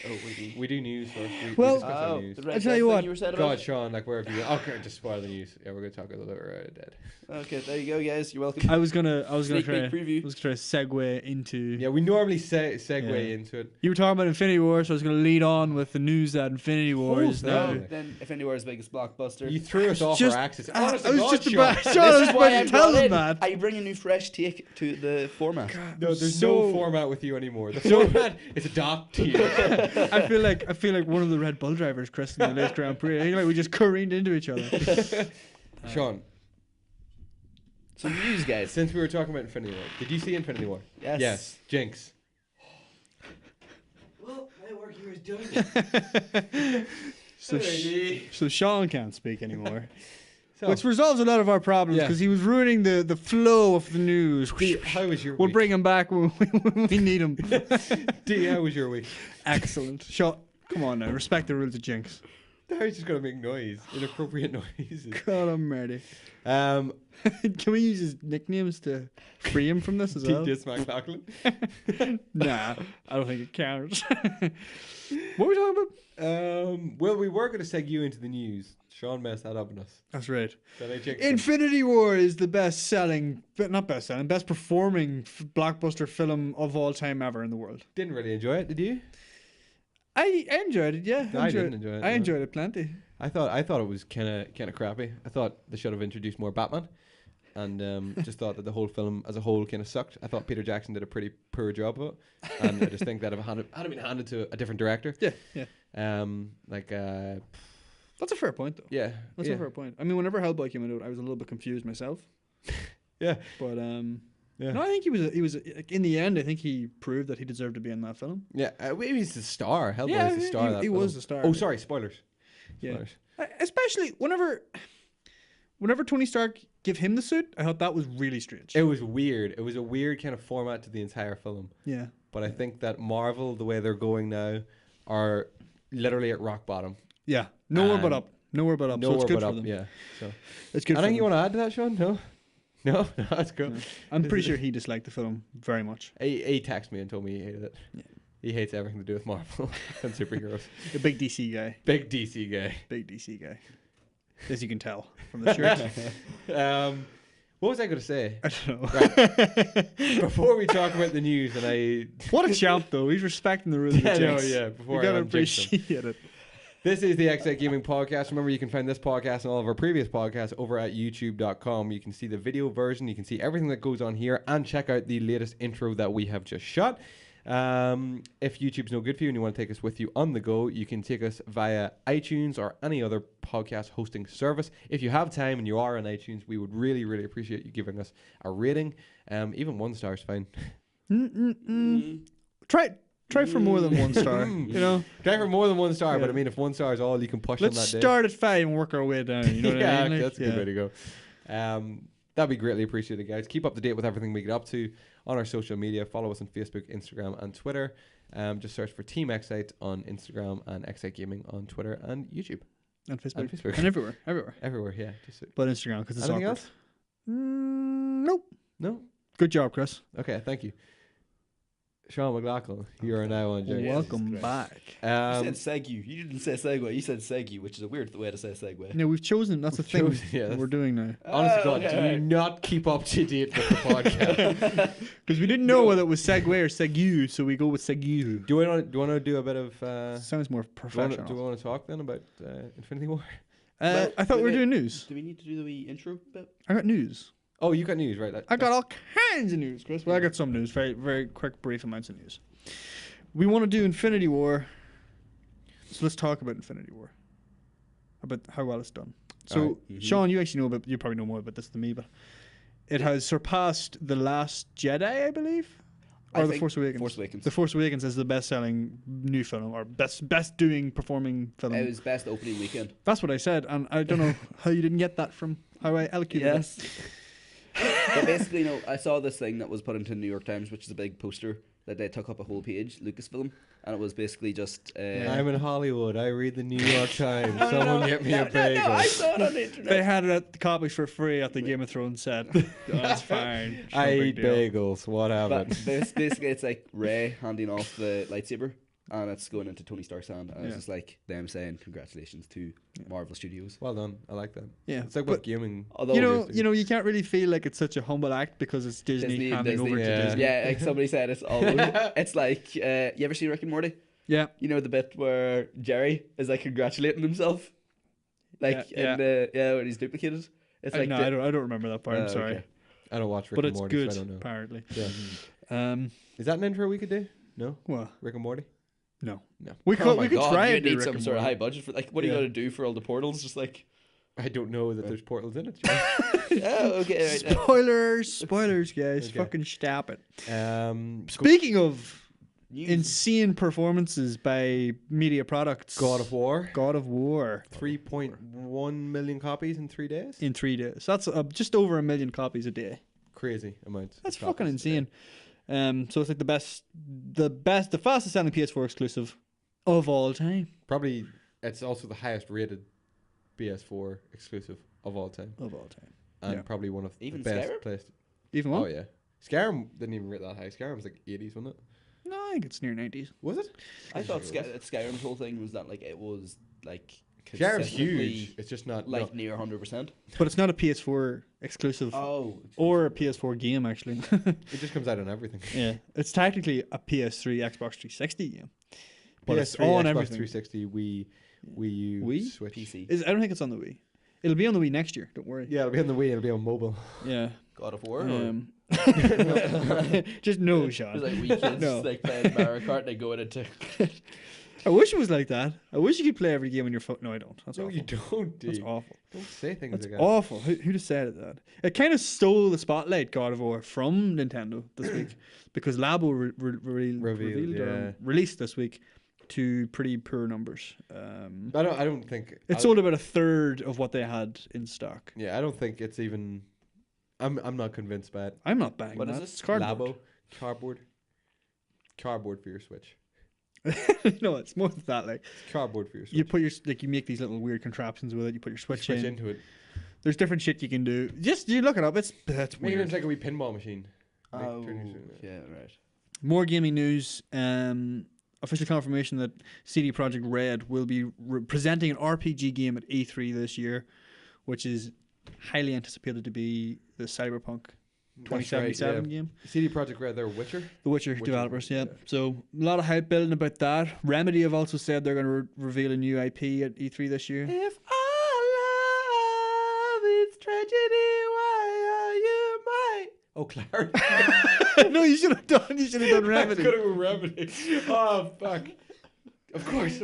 Oh,
We do news first. We
Well-
discuss our news.
the Red
I'll tell
Dead
you
thing
what.
You were saying
God,
about?
Sean, like where have you? Okay, just spoil the news. Yeah, we're gonna talk a little bit about Dead.
Okay, there you go, guys. You're welcome.
I was gonna
Sneak
try.
peek preview.
I was gonna try to segue into.
Yeah, we normally segue
Yeah.
into it.
You were talking about Infinity War, so I was gonna lead on with the news that Infinity War is
no.
now.
Then Infinity War's biggest blockbuster.
You threw us off
Just-
our axis.
I
Honest to
was
God,
just
Sean.
about. Sean, I
This
was
is why
about
I'm
to tell
brought
them
in.
that.
I bring a new fresh take to the format.
No, there's
So-
no format with you anymore. The format is adopted.
I feel like one of the Red Bull drivers, Chris, in the latest Grand Prix. I think like we just careened into each other.
Sean,
Some news, guys.
since we were talking about Infinity War, did you see Infinity War?
Yes.
Yes. Jinx.
Well, my work here is done.
So Sean can't speak anymore,
So,
which resolves a lot of our problems
Yeah.
because he was ruining the flow of the news.
how was your
We'll
week?
bring him back when we need him.
D, how was your week?
Excellent. Sean, come on now, respect the rules of Jinx.
I was just gonna make noise, inappropriate noises.
God almighty.
Um,
Can we use his nicknames to free him from this as
D
well?
Dis McLaughlin.
Nah, I don't think it counts. What were we talking about?
Well, we were gonna seg you into the news. Sean messed that up on us.
That's right.
Then I checked.
Infinity War is the best performing blockbuster film of all time ever in the world.
Didn't really enjoy it, did you?
I enjoyed it, yeah.
I didn't enjoy it,
I
no.
enjoyed it plenty.
I thought it was kind of crappy. I thought they should have introduced more Batman, and just thought that the whole film as a whole kind of sucked. I thought Peter Jackson did a pretty poor job of it, and I just think that if it had been handed to a different director,
Yeah, yeah. That's a fair point, though.
yeah,
That's
yeah,
a fair point. I mean, whenever Hellboy came out, I was a little bit confused myself.
yeah,
But
yeah.
no, I think he was like, in the end. I think he proved that he deserved to be in that film.
yeah. He was the star. Hellboy
Yeah,
was the star. of that
he
film.
was the star.
Oh, sorry, spoilers.
Yeah.
Spoilers.
Especially whenever Tony Stark gave him the suit, I thought that was really strange.
It was weird. It was a weird kind of format to the entire film.
Yeah.
But I think that Marvel, the way they're going now, are literally at rock bottom.
Yeah. Nowhere but
And
up. Nowhere but up.
Nowhere
so it's good
but
for
up.
them.
Yeah. So
It's good for
anything you
them.
want to add to that, Sean? No. No, that's cool.
I'm pretty sure he disliked the film very much.
He texted me and told me he hated it.
Yeah.
He hates everything to do with Marvel and superheroes.
A big DC guy.
Big DC guy.
Big DC guy. As you can tell from the shirt.
What was I going to say?
I don't know.
Right. Before we talk about the news, and
What a champ, though. He's respecting the rules of
Yeah,
the
no,
Jinx.
yeah, before
you
I
gotta
unjinx him.
appreciate it.
This is the Xite Gaming Podcast. Remember, you can find this podcast and all of our previous podcasts over at youtube.com. You can see the video version, you can see everything that goes on here, and check out the latest intro that we have just shot. If YouTube's no good for you and you want to take us with you on the go, you can take us via iTunes or any other podcast hosting service. If you have time and you are on iTunes, we would really, really appreciate you giving us a rating. Even 1 star is fine.
Try for more than 1 star. You know?
Try for more than 1 star, but
Yeah.
I mean, if 1 star is all you can push
Let's
on that day.
start at 5 and work our way down. You know what
Yeah,
I mean? Like,
that's a good way to go. That'd be greatly appreciated, guys. Keep up to date with everything we get up to on our social media. Follow us on Facebook, Instagram, and Twitter. Just search for Team Xite on Instagram and Xite Gaming on Twitter and YouTube.
And Facebook.
And Facebook.
And everywhere. Everywhere.
Everywhere, yeah. Just
But Instagram, because it's
anything
awkward.
else?
Nope.
No?
Good job, Chris.
Okay, thank you. Sean McLaughlin, you are now on Jinx.
Welcome
Christ.
back.
You said segue. You didn't say segue. You said segue, which is a weird way to say segue.
No, we've chosen. That's the thing
chosen, yeah,
we're doing now.
Honest to God,
okay,
do you
right.
not keep up to date with the podcast?
Because we didn't know whether it was segue or segu, so we go with segu.
Do you want to do a bit of...
Sounds more
do we
professional.
want to talk then about Infinity War?
Well,
I thought we were
wait.
doing news.
Do we need to do the wee intro bit?
I got news.
Oh, you got news, right?
I got all kinds of news, Chris. Well, I got some news. Very, very quick, brief amounts of news. We want to do Infinity War. So let's talk about Infinity War. About how well it's done. So,
Alright.
Sean, you actually know about, you probably know more about this than me, but it has surpassed The Last Jedi, I believe.
I
Or The
think
Force Awakens.
Force Awakens.
The Force Awakens is the best-selling new film, or best doing performing film.
It was best opening weekend.
That's what I said, and I don't know how you didn't get that from how I elocuted.
Yes. But basically, no, I saw this thing that was put into the New York Times, which is a big poster that they took up a whole page, Lucasfilm, and it was basically just.
I'm in Hollywood. I read the New York Times. Someone get me a bagel.
No, I saw it on the internet.
They had it at the copies for free at the Game of Thrones set. That's fine. It's no
I
big
eat
deal.
bagels. What
But
happened?
basically, it's like Rey handing off the lightsaber, and it's going into Tony Stark's hand, and it's
Yeah.
just like them saying congratulations to Marvel Studios.
Well done. I like that.
Yeah,
It's like
but
what gaming.
Although
you can't really feel like it's such a humble act because it's Disney handing over to
yeah.
Disney.
yeah, like somebody said, it's almost, it's like you ever see Rick and Morty?
Yeah.
You know the bit where Jerry is like congratulating himself, like
Yeah,
in the when he's duplicated. It's like
No, I don't remember that part. I'm sorry,
okay.
I don't watch Rick
but
and
it's
Morty,
good.
so I don't know.
Apparently.
Yeah.
Um.
Is that an intro we could do? No?
Well,
Rick and Morty?
no.
No.
We
Oh
could
my
we could
God,
try
you
and do
need
Rick
some
and
sort of
Morty.
high budget for like what are you
Yeah.
gonna do for all the portals? Just like
I don't know that there's portals in it.
oh okay, right,
Spoilers, guys.
Okay.
Fucking stop it.
Go-
Speaking of
News.
insane performances by media products,
God of War.
God of War
3.1 million copies in 3 days.
in 3 days. That's just over 1 million copies a day.
Crazy amount.
That's
of
fucking
copies a day.
insane. So it's like the fastest selling PS4 exclusive of all time.
Probably it's also the highest rated PS4 exclusive of all time.
Of all time.
And
Yeah.
probably one of
Even
the best
Skyrim?
placed.
Even
Oh
what?
yeah. Skyrim didn't even rate that high. Skyrim was like 80s, wasn't it?
No, I think it's near 90s.
Was it?
I thought Skyrim's whole thing was that like it was like
Skyrim's
consistently,
huge. It's just not
like
no.
near 100%.
But it's not a PS4 exclusive
Oh,
or a PS4 game, actually.
It just comes out on everything.
Yeah. It's technically a PS3, Xbox 360 game. But it's
PS3,
on
Xbox
everything.
360, Wii U,
Wii?
Switch.
PC.
I don't think it's on the Wii. It'll be on the Wii next year. Don't worry.
Yeah, it'll be on the Wii. It'll be on mobile.
Yeah.
God of War.
Just no, Sean.
It's like we kids
No.
like playing Mario Kart and they go into.
I wish it was like that. I wish you could play every game on your phone. No, I don't. That's
No,
awful.
you don't.
That's
Dude.
awful.
Don't say things
That's
like that.
awful. Who decided that? It kind of stole the spotlight, God of War, from Nintendo this week because Labo released this week to pretty poor numbers.
I don't think
It sold about a third of what they had in stock.
Yeah, I don't think it's even. I'm not convinced by it.
I'm not buying
What
that.
is this?
It's cardboard.
Labo, cardboard for your Switch.
No, it's more than that. Like
It's cardboard for your Switch.
you put your you make these little weird contraptions with it. You put your Switch,
Switch
in.
into it.
There's different shit you can do. Just you look it up. It's
Maybe
weird.
it's like a wee pinball machine. Like,
Oh,
turn your screen.
yeah, right.
More gaming news. Official confirmation that CD Projekt Red will be presenting an RPG game at E3 this year, which is highly anticipated to be the Cyberpunk
That's right,
2077
yeah.
game.
CD Projekt Red, they're Witcher.
The Witcher developers, yeah. So a lot of hype building about that. Remedy have also said they're going to reveal a new IP at E3 this year.
If our love is tragedy, why are you mine? Oh, Clarence.
No, you should have done. You should have done Remedy.
Could have been Remedy. Oh, fuck. Of course.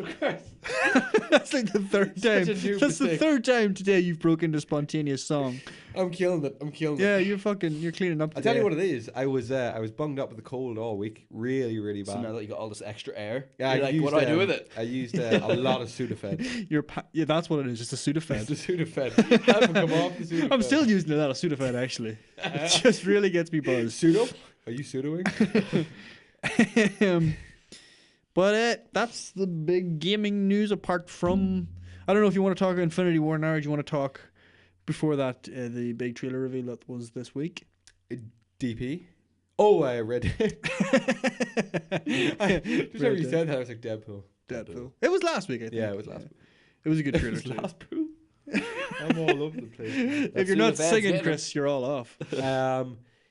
That's like the third time.
Such a new
That's the
mistake.
third time today you've broken the spontaneous song.
I'm killing it.
Yeah, you're cleaning up.
I'll tell you
today.
what it is. I was bunged up with a cold all week. Really, really bad.
So now that you got all this extra air,
Yeah,
you're like, what do I do with it?
I used a lot of Sudafed.
Yeah, that's what it is. It's a
It's
Sudafed.
the Sudafed. Haven't come off the Sudafed.
I'm still using a lot of Sudafed actually. It just really gets me buzzed.
Pseudo? Are you pseudoing?
But that's the big gaming news. Apart from, I don't know if you want to talk Infinity War now, or do you want to talk before that the big trailer reveal that was this week?
DP? Oh, I read it. Just when you
Red
said that, I was like, Deadpool.
Deadpool. It was last week, I think.
Yeah, it was last week.
It was a good
It
trailer.
was
too.
last pool. I'm all over the place.
If you're not
Sudafed's
singing,
later.
Chris, you're all off.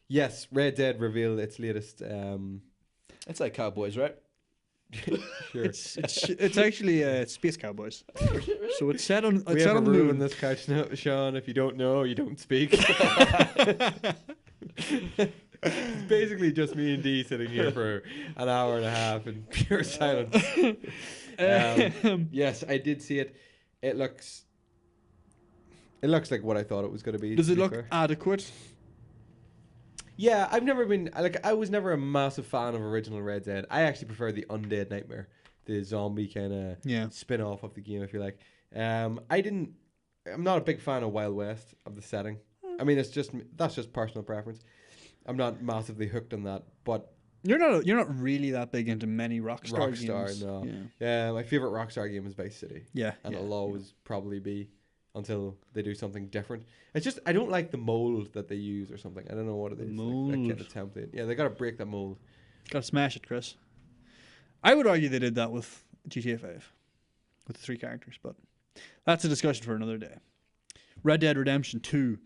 Yes, Red Dead revealed its latest.
It's like Cowboys, right?
Sure.
It's actually Space Cowboys. So it's set on.
we
It's set
have
on
a
the
rule
moon.
in this couch now, Sean. If you don't know, you don't speak. It's basically just me and Dee sitting here for an hour and a half in pure silence. Yes, I did see it. It looks like what I thought it was going to be.
Does
to
it
be
look
fair.
adequate?
Yeah, I've never been I was never a massive fan of original Red Dead. I actually prefer the Undead Nightmare, the zombie kind of
Yeah.
spin-off of the game, if you like. I'm not a big fan of Wild West, of the setting. I mean, that's just personal preference. I'm not massively hooked on that, but
You're not really that big into many Rockstar games.
no.
Yeah.
Yeah, my favorite Rockstar game is Vice City,
Yeah.
and
yeah.
it'll always probably be until they do something different. It's just I don't like the mold that they use or something. I don't know what it is.
Mold.
Like, that kind of template. Yeah, they gotta break that mold.
Gotta smash it, Chris. I would argue they did that with GTA 5, with the 3 characters, but that's a discussion for another day. Red Dead Redemption 2.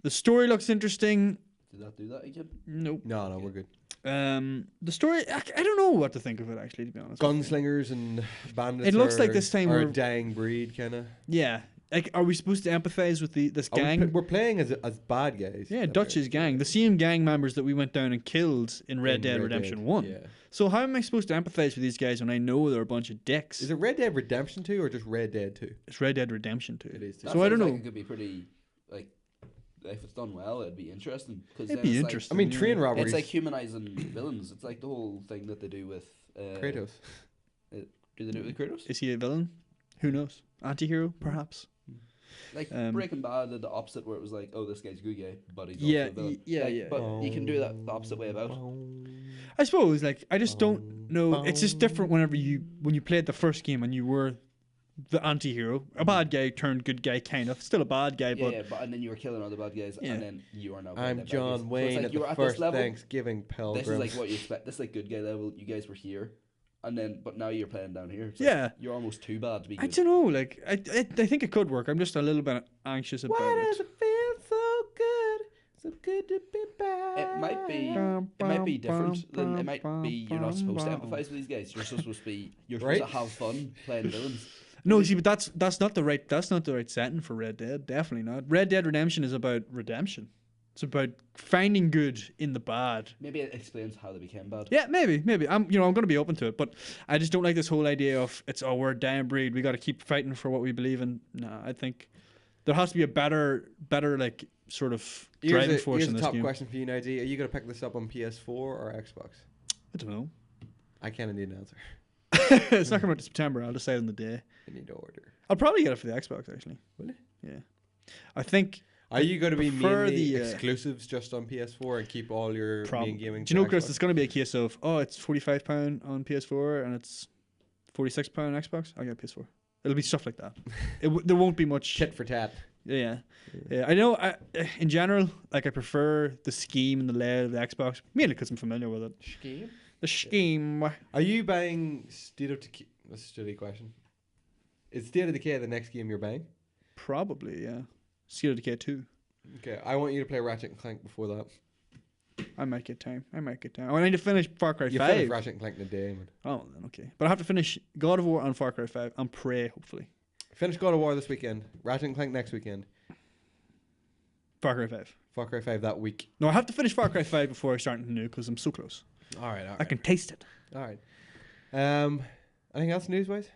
The story looks interesting.
Did that do that again?
Nope.
No, we're good.
The story, I don't know what to think of it, actually, to be honest.
Gunslingers and bandits.
It looks like this time
are a
we're-
dying breed, kind of.
Yeah. Like, are we supposed to empathize with this gang?
We're playing as bad guys.
Yeah,
Okay.
Dutch's gang. The same gang members that we went down and killed in Red
In
Dead
Red
Redemption
Dead,
1.
yeah.
So how am I supposed to empathize with these guys when I know they're a bunch of dicks?
Is it Red Dead Redemption 2 or just Red Dead 2?
It's Red Dead Redemption 2.
It is too.
That
So I don't
sounds
know.
like it could be pretty, like, if it's done well, it'd be interesting. Cause
It'd
then
be
it's
interesting.
I mean,
Yeah.
train
Like,
robberies.
it's like humanizing villains. It's like the whole thing that they do with
Kratos.
Do they do it with Kratos?
Is he a villain? Who knows? Anti-hero, perhaps?
Like
Um,
Breaking Bad did the opposite, where it was like, oh, this guy's a good guy, but he's
Yeah,
also a villain.
yeah,
Like,
yeah.
But you can do that the opposite way about.
I suppose, like, I just don't know. It's just different when you played the first game and you were the anti-hero. A bad guy turned good guy, kind of. Still a bad guy,
Yeah,
but...
yeah, but and then you were killing other bad guys,
Yeah.
and then you are now. playing
I'm
the bad
John
guys. So it's
Wayne
like
at
you
the
were at
first
this level.
Thanksgiving pilgrim.
This is like what you expect. This is like good guy level. You guys were here, and then but now you're playing down here. It's like
Yeah.
you're almost too bad to be
I
good.
don't know, like, I think it could work. I'm just a little bit anxious about it.
it feel so good? So good to be back.
It might be different. Then it might be you're not supposed to empathize with these guys. You're supposed to be. You're supposed
Right?
to have fun playing villains.
No, see, but that's not the right setting for Red Dead. Definitely not. Red Dead Redemption is about redemption. It's about finding good in the bad.
Maybe it explains how they became bad.
Yeah, maybe. I'm going to be open to it, but I just don't like this whole idea of we're a dying breed. We got to keep fighting for what we believe in. Nah, I think there has to be a better like sort of driving force
Here's
in
a
this
top
game.
question for you, Naji. Are you going to pick this up on PS4 or Xbox?
I don't know.
I kind of need an answer.
It's not coming out to September. I'll decide on the day.
I need to order.
I'll probably get it for the Xbox actually.
Will you?
Yeah. I think
Are you going to be
prefer
mainly
the,
exclusives just on PS4 and keep all your main gaming?
Do you know,
to
Chris?
Xbox?
It's going to be a case of it's £45 on PS4 and it's £46 on Xbox. I'll get PS4. It'll be stuff like that. There won't be much.
Tit for tat.
Yeah. I know. In general, like I prefer the scheme and the layout of the Xbox, mainly because I'm familiar with it.
Scheme?
The scheme.
Are you buying State of Decay? That's a silly question. Is State of Decay the next game you're buying?
Probably, yeah. State of Decay 2.
Okay, I want you to play Ratchet and Clank before that.
I might get time. I need to finish Far Cry
You
5.
finish Ratchet and Clank in a day, man.
Oh, then okay. But I have to finish God of War and Far Cry 5 and Prey, hopefully.
Finish God of War this weekend. Ratchet and Clank next weekend.
Far Cry 5.
Far Cry 5 that week.
No, I have to finish Far Cry 5 before I start the new because I'm so close.
All right.
I can taste it.
All right. Anything else news-wise?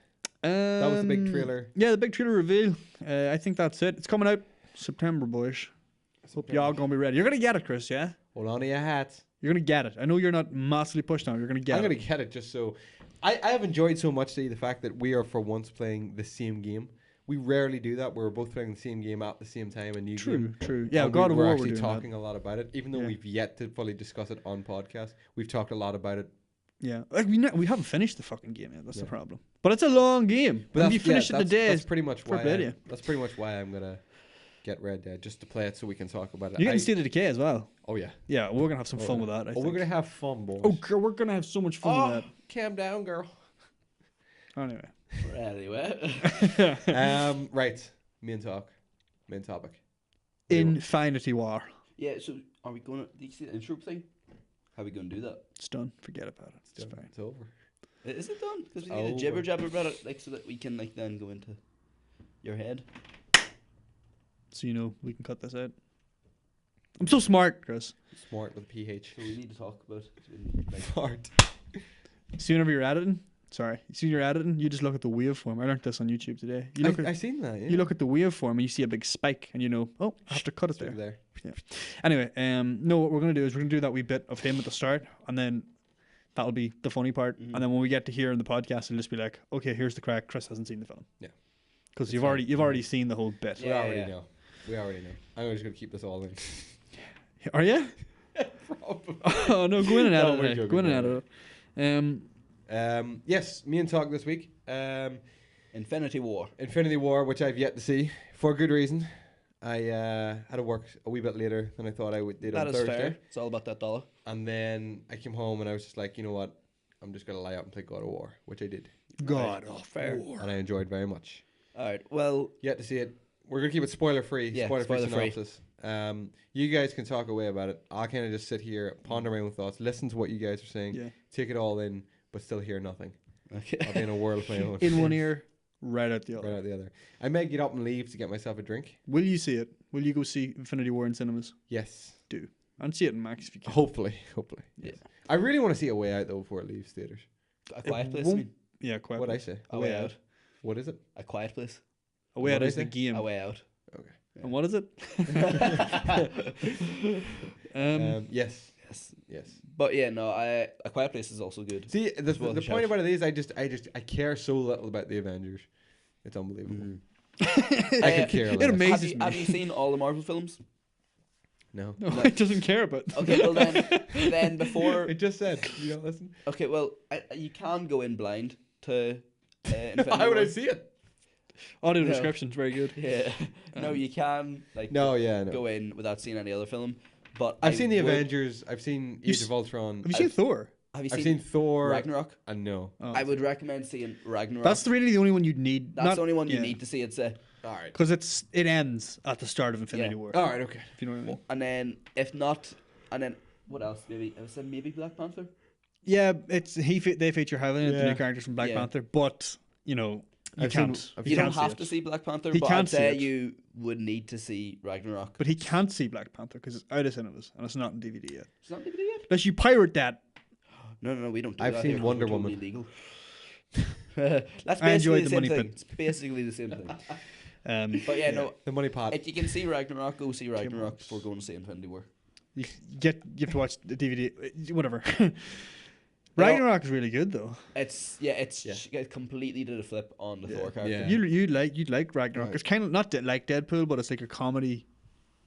That was the big trailer.
Yeah, the big trailer reveal. I think that's it. It's coming out September, boys. Hope y'all gonna be ready. You're gonna get it, Chris. Yeah,
Hold on to your hats.
you're gonna get it. I know you're not massively pushed on. You're gonna get
I'm
it.
going to get it just so... I have enjoyed so much the fact that we are for once playing the same game. We rarely do that. We're both playing the same game at the same time. A new game.
True. Yeah,
And
God of
we're
War.
actually
we're doing
talking a lot about it, even though
Yeah.
we've yet to fully discuss it on podcast. We've talked a lot about it.
that. Yeah, like we haven't finished the fucking game yet. That's the
Yeah.
problem. But it's a long game. But when you finish it in a day,
that's pretty much
fair
why.
play to you.
That's pretty much why I'm gonna get Red Dead, just to play it so we can talk about it.
you're getting State of Decay as well.
Oh yeah.
Yeah, we're gonna have some fun with that. I
Oh,
think.
we're gonna have fun, boys.
Oh, girl, we're gonna have so much fun with
calm down, girl.
that. Anyway.
Anyway.
Right. Main topic.
Infinity War.
Yeah. So are we gonna? Did you see the intro thing? How are we gonna do that?
It's done. Forget about it. It's fine.
It's over.
Is it done? Because we
It's
need to jibber
over.
jabber about it, like so that we can like then go into your head.
So you know we can cut this out. I'm so smart, Chris.
Smart with PH.
So we need to talk about like,
Smart.
See, whenever you're editing, you just look at the waveform. I learned this on YouTube today. You look
I
at
seen that. Yeah.
you look at the waveform and you see a big spike, and you know, oh, I have to cut it
It's over
there.
there.
Anyway, no, what we're gonna do is we're gonna do that wee bit of him at the start, and then that'll be the funny part.
Mhm.
And then when we get to here in the podcast, it'll just be like, okay, here's the crack. Chris hasn't seen the film.
Yeah.
Because
That's
you've
fine.
already seen the whole bit.
We
Yeah,
already
yeah.
know. We already know. I'm just gonna keep this all in.
Are you? Oh no, go in and out
No,
of
we're
it.
joking,
Go in and
yeah.
out of it.
Yes, me and Talk this week.
Infinity War.
Infinity War, which I've yet to see for good reason. I had to work a wee bit later than I thought I did
That
on
is
Thursday.
fair. It's all about that dollar.
And then I came home and I was just like, you know what? I'm just gonna lie out and play God of War, which I did,
God,
fair.
and I enjoyed very much.
All right. Well,
Yet to see it. We're gonna keep it spoiler free.
Yeah,
Spoiler free
spoiler-free.
synopsis. You guys can talk away about it. I'll kind of just sit here, ponder my own thoughts, listen to what you guys are saying,
Yeah.
take it all in, but still hear nothing.
okay.
I'll be in a world of my own.
In one ear, right out the other.
Right out the other. I may get up and leave to get myself a drink.
Will you see it? Will you go see Infinity War in cinemas?
Yes.
Do. And see it in Max if you can.
Hopefully.
Yeah.
I really want to see A Way Out though before it leaves theaters.
A quiet place. I
won't-
mean.
Yeah, quite.
What I say?
A way out.
What is it?
A quiet place.
A way out
What
is
is
the
it?
game.
A way out.
Okay.
And what is it?
Yes.
Yes.
Yes.
But yeah, no. A quiet place is also good.
See, the
It's worth a
point
shout.
about it is I care so little about the Avengers. It's unbelievable. I
It
could care
It
less.
amazes
Have
me.
you seen all the Marvel films?
No.
No, it doesn't care about.
Okay, well then before.
It just said, you don't listen.
Okay, well you can go in blind to. Infinity
How would
War.
I see it?
Audio
No.
description's very good.
Yeah. No, you can like
No, yeah, no.
go in without seeing any other film. But
I've
I
seen the
would-
Avengers. I've seen
You
Age
s-
of Ultron.
Have you seen Thor?
Have you
I've
seen,
seen Thor.
Ragnarok?
And no.
Oh.
I would recommend seeing Ragnarok.
That's really the only one you'd need.
That's the only one you need to see. It's a
All right.
because it ends at the start of Infinity
Yeah.
War.
All right. Okay.
If you know what I mean.
and then if not, and then what else? Maybe I was saying maybe Black Panther.
Yeah, they feature heavily in the
Yeah.
new characters from Black
Yeah.
Panther, but you know you
I've seen-
can't.
I've
You
seen-
don't
can't
have
see
to
it.
see Black Panther,
He
but
can't
I'd
see
say
it.
you would need to see Ragnarok.
But he can't see Black Panther because it's out of cinemas and it's not in DVD yet.
It's not DVD yet.
Unless you pirate that.
No, we don't. Do
I've
that
seen
here 'cause
Wonder
we're totally
Woman.
Illegal. That's
I enjoyed
basically the
the
same
money
thing.
pit.
It's basically the same thing.
But
yeah, no.
The money pot.
If you can see Ragnarok, go see Ragnarok before going to see Infinity War.
you have to watch the DVD. Whatever. Ragnarok is really good though.
It's it completely did a flip on the Thor character.
Yeah.
You'd like Ragnarok.
Right.
It's kind of not like Deadpool, but it's like a comedy,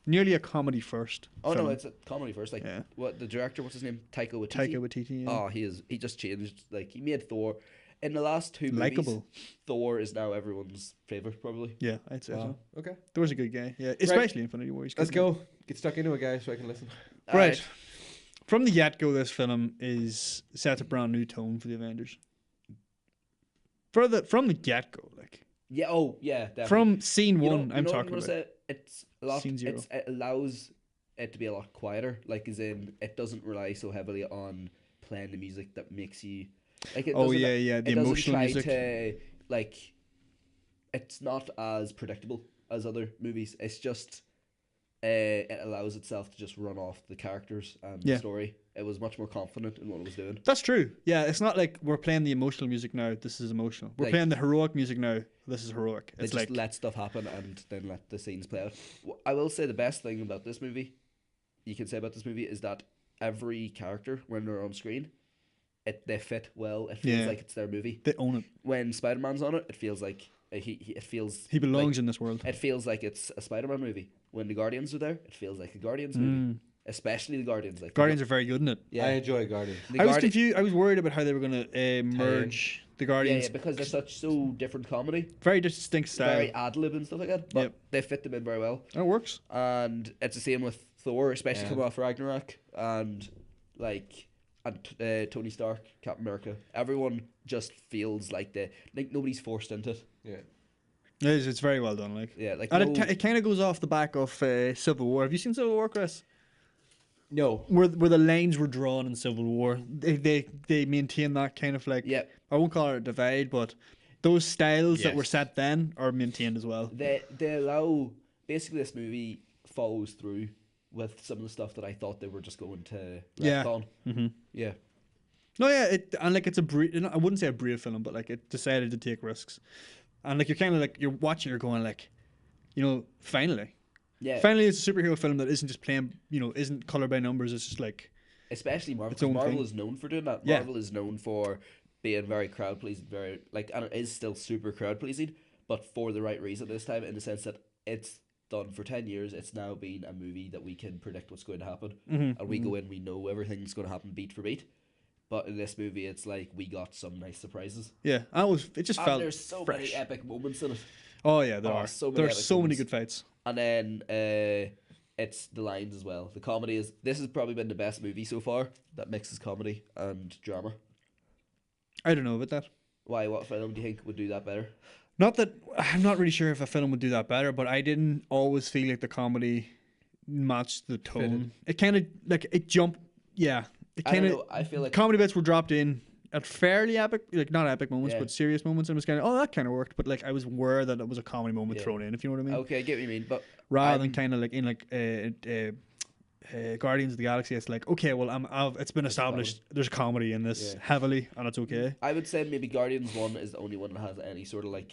nearly a comedy first.
Oh no,
film.
it's a comedy first. Like
Yeah.
what the director? What's his name? Taika Waititi.
Taika Waititi. Yeah.
Oh, he just changed. Like he made Thor. In the last two movies,
Likeable.
Thor is now everyone's favorite, probably.
Yeah, I'd say
Wow.
so.
Okay.
Thor's a good guy. Yeah, especially Infinity War. He's
Let's
good.
go. Get stuck into it, guys, so I can listen.
Right. From the get-go, this film is sets a brand new tone for the Avengers. From the get-go, like
Yeah. Oh, yeah. Definitely.
from scene
You know-
one,
you
I'm
know what
talking
gonna
about.
say? It's a lot.
Scene zero.
It allows it to be a lot quieter. Like, as in, it doesn't rely so heavily on playing the music that makes you. Like, it
Oh
doesn't-
yeah, the
it doesn't
emotional
try
music.
to like. It's not as predictable as other movies. It's just. It allows itself to just run off the characters and
Yeah.
the story. It was much more confident in what it was doing.
That's true. Yeah, it's not like we're playing the emotional music now. This is emotional. We're
Like-
playing the heroic music now. This is heroic.
It
It's
just
like
let stuff happen and then let the scenes play out. I will say the best thing about this movie, you can say about this movie, is that every character when they're on screen, they fit well. It feels
Yeah.
like it's their movie.
they own it.
When Spider-Man's on it, it feels like it feels
He belongs
like,
in this world.
It feels like it's a Spider-Man movie. When the Guardians are there, it feels like a Guardians movie. Especially the Guardians. Like
Guardians are very good in it.
yeah.
I enjoy Guardians.
The
I was
Guardi-
confused. I was worried about how they were going to merge the
Yeah,
Guardians.
yeah, because they're such so different comedy,
Very distinct style.
very ad lib and stuff like that. But
Yep.
they fit them in very well.
And it works.
And it's the same with Thor, especially
Yeah.
coming off Ragnarok, and Tony Stark, Captain America. Everyone just feels like nobody's forced into it.
Yeah.
It's very well done. Like,
Yeah, like
and
no,
it kind of goes off the back of Civil War. Have you seen Civil War, Chris?
No.
Where the lines were drawn in Civil War, they maintain that kind of like
yeah,
I won't call it a divide, but those styles that
Yes.
were set then are maintained as well.
they allow basically this movie follows through with some of the stuff that I thought they were just going to
Yeah.
retcon.
Mm-hmm.
Yeah,
No, yeah, it's I wouldn't say a brave film, but like it decided to take risks, and like you're kind of like you're watching, you're going like, finally,
yeah.
finally, it's a superhero film that isn't just playing, isn't colored by numbers. It's just like
Especially Marvel.
Its
'Cause
own
Marvel
thing.
is known for doing that.
Yeah.
Marvel is known for being very crowd pleasing, and it is still super crowd pleasing, but for the right reason this time, in the sense that done for 10 years. It's now been a movie that we can predict what's going to happen,
Mm-hmm.
and we go in, we know everything's going to happen beat for beat. But in this movie, it's like we got some nice surprises.
Yeah, it just
And
felt
there's so
fresh.
many epic moments in it.
Oh yeah, there
Oh,
are.
so many
There's
epic
so many
moments.
good fights.
And then it's the lines as well. The comedy is. This has probably been the best movie so far that mixes comedy and drama.
I don't know about that.
Why? What film do you think would do that better?
Not that I'm not really sure if a film would do that better, but I didn't always feel like the comedy matched the tone. It kind of like it jumped. Yeah, it
I don't
kind
know.
of
I feel like
comedy bits were dropped in at fairly epic, like not epic moments,
Yeah.
but serious moments, and it was kind of that kind of worked. But like I was aware that it was a comedy moment
Yeah.
thrown in, if you know what I mean.
okay, I get what you mean, but
Rather than
I'm-
kind of like in like Guardians of the Galaxy, it's like okay, well it's been established there's comedy in this
Yeah.
heavily, and it's okay.
I would say maybe Guardians 1 is the only one that has any sort of like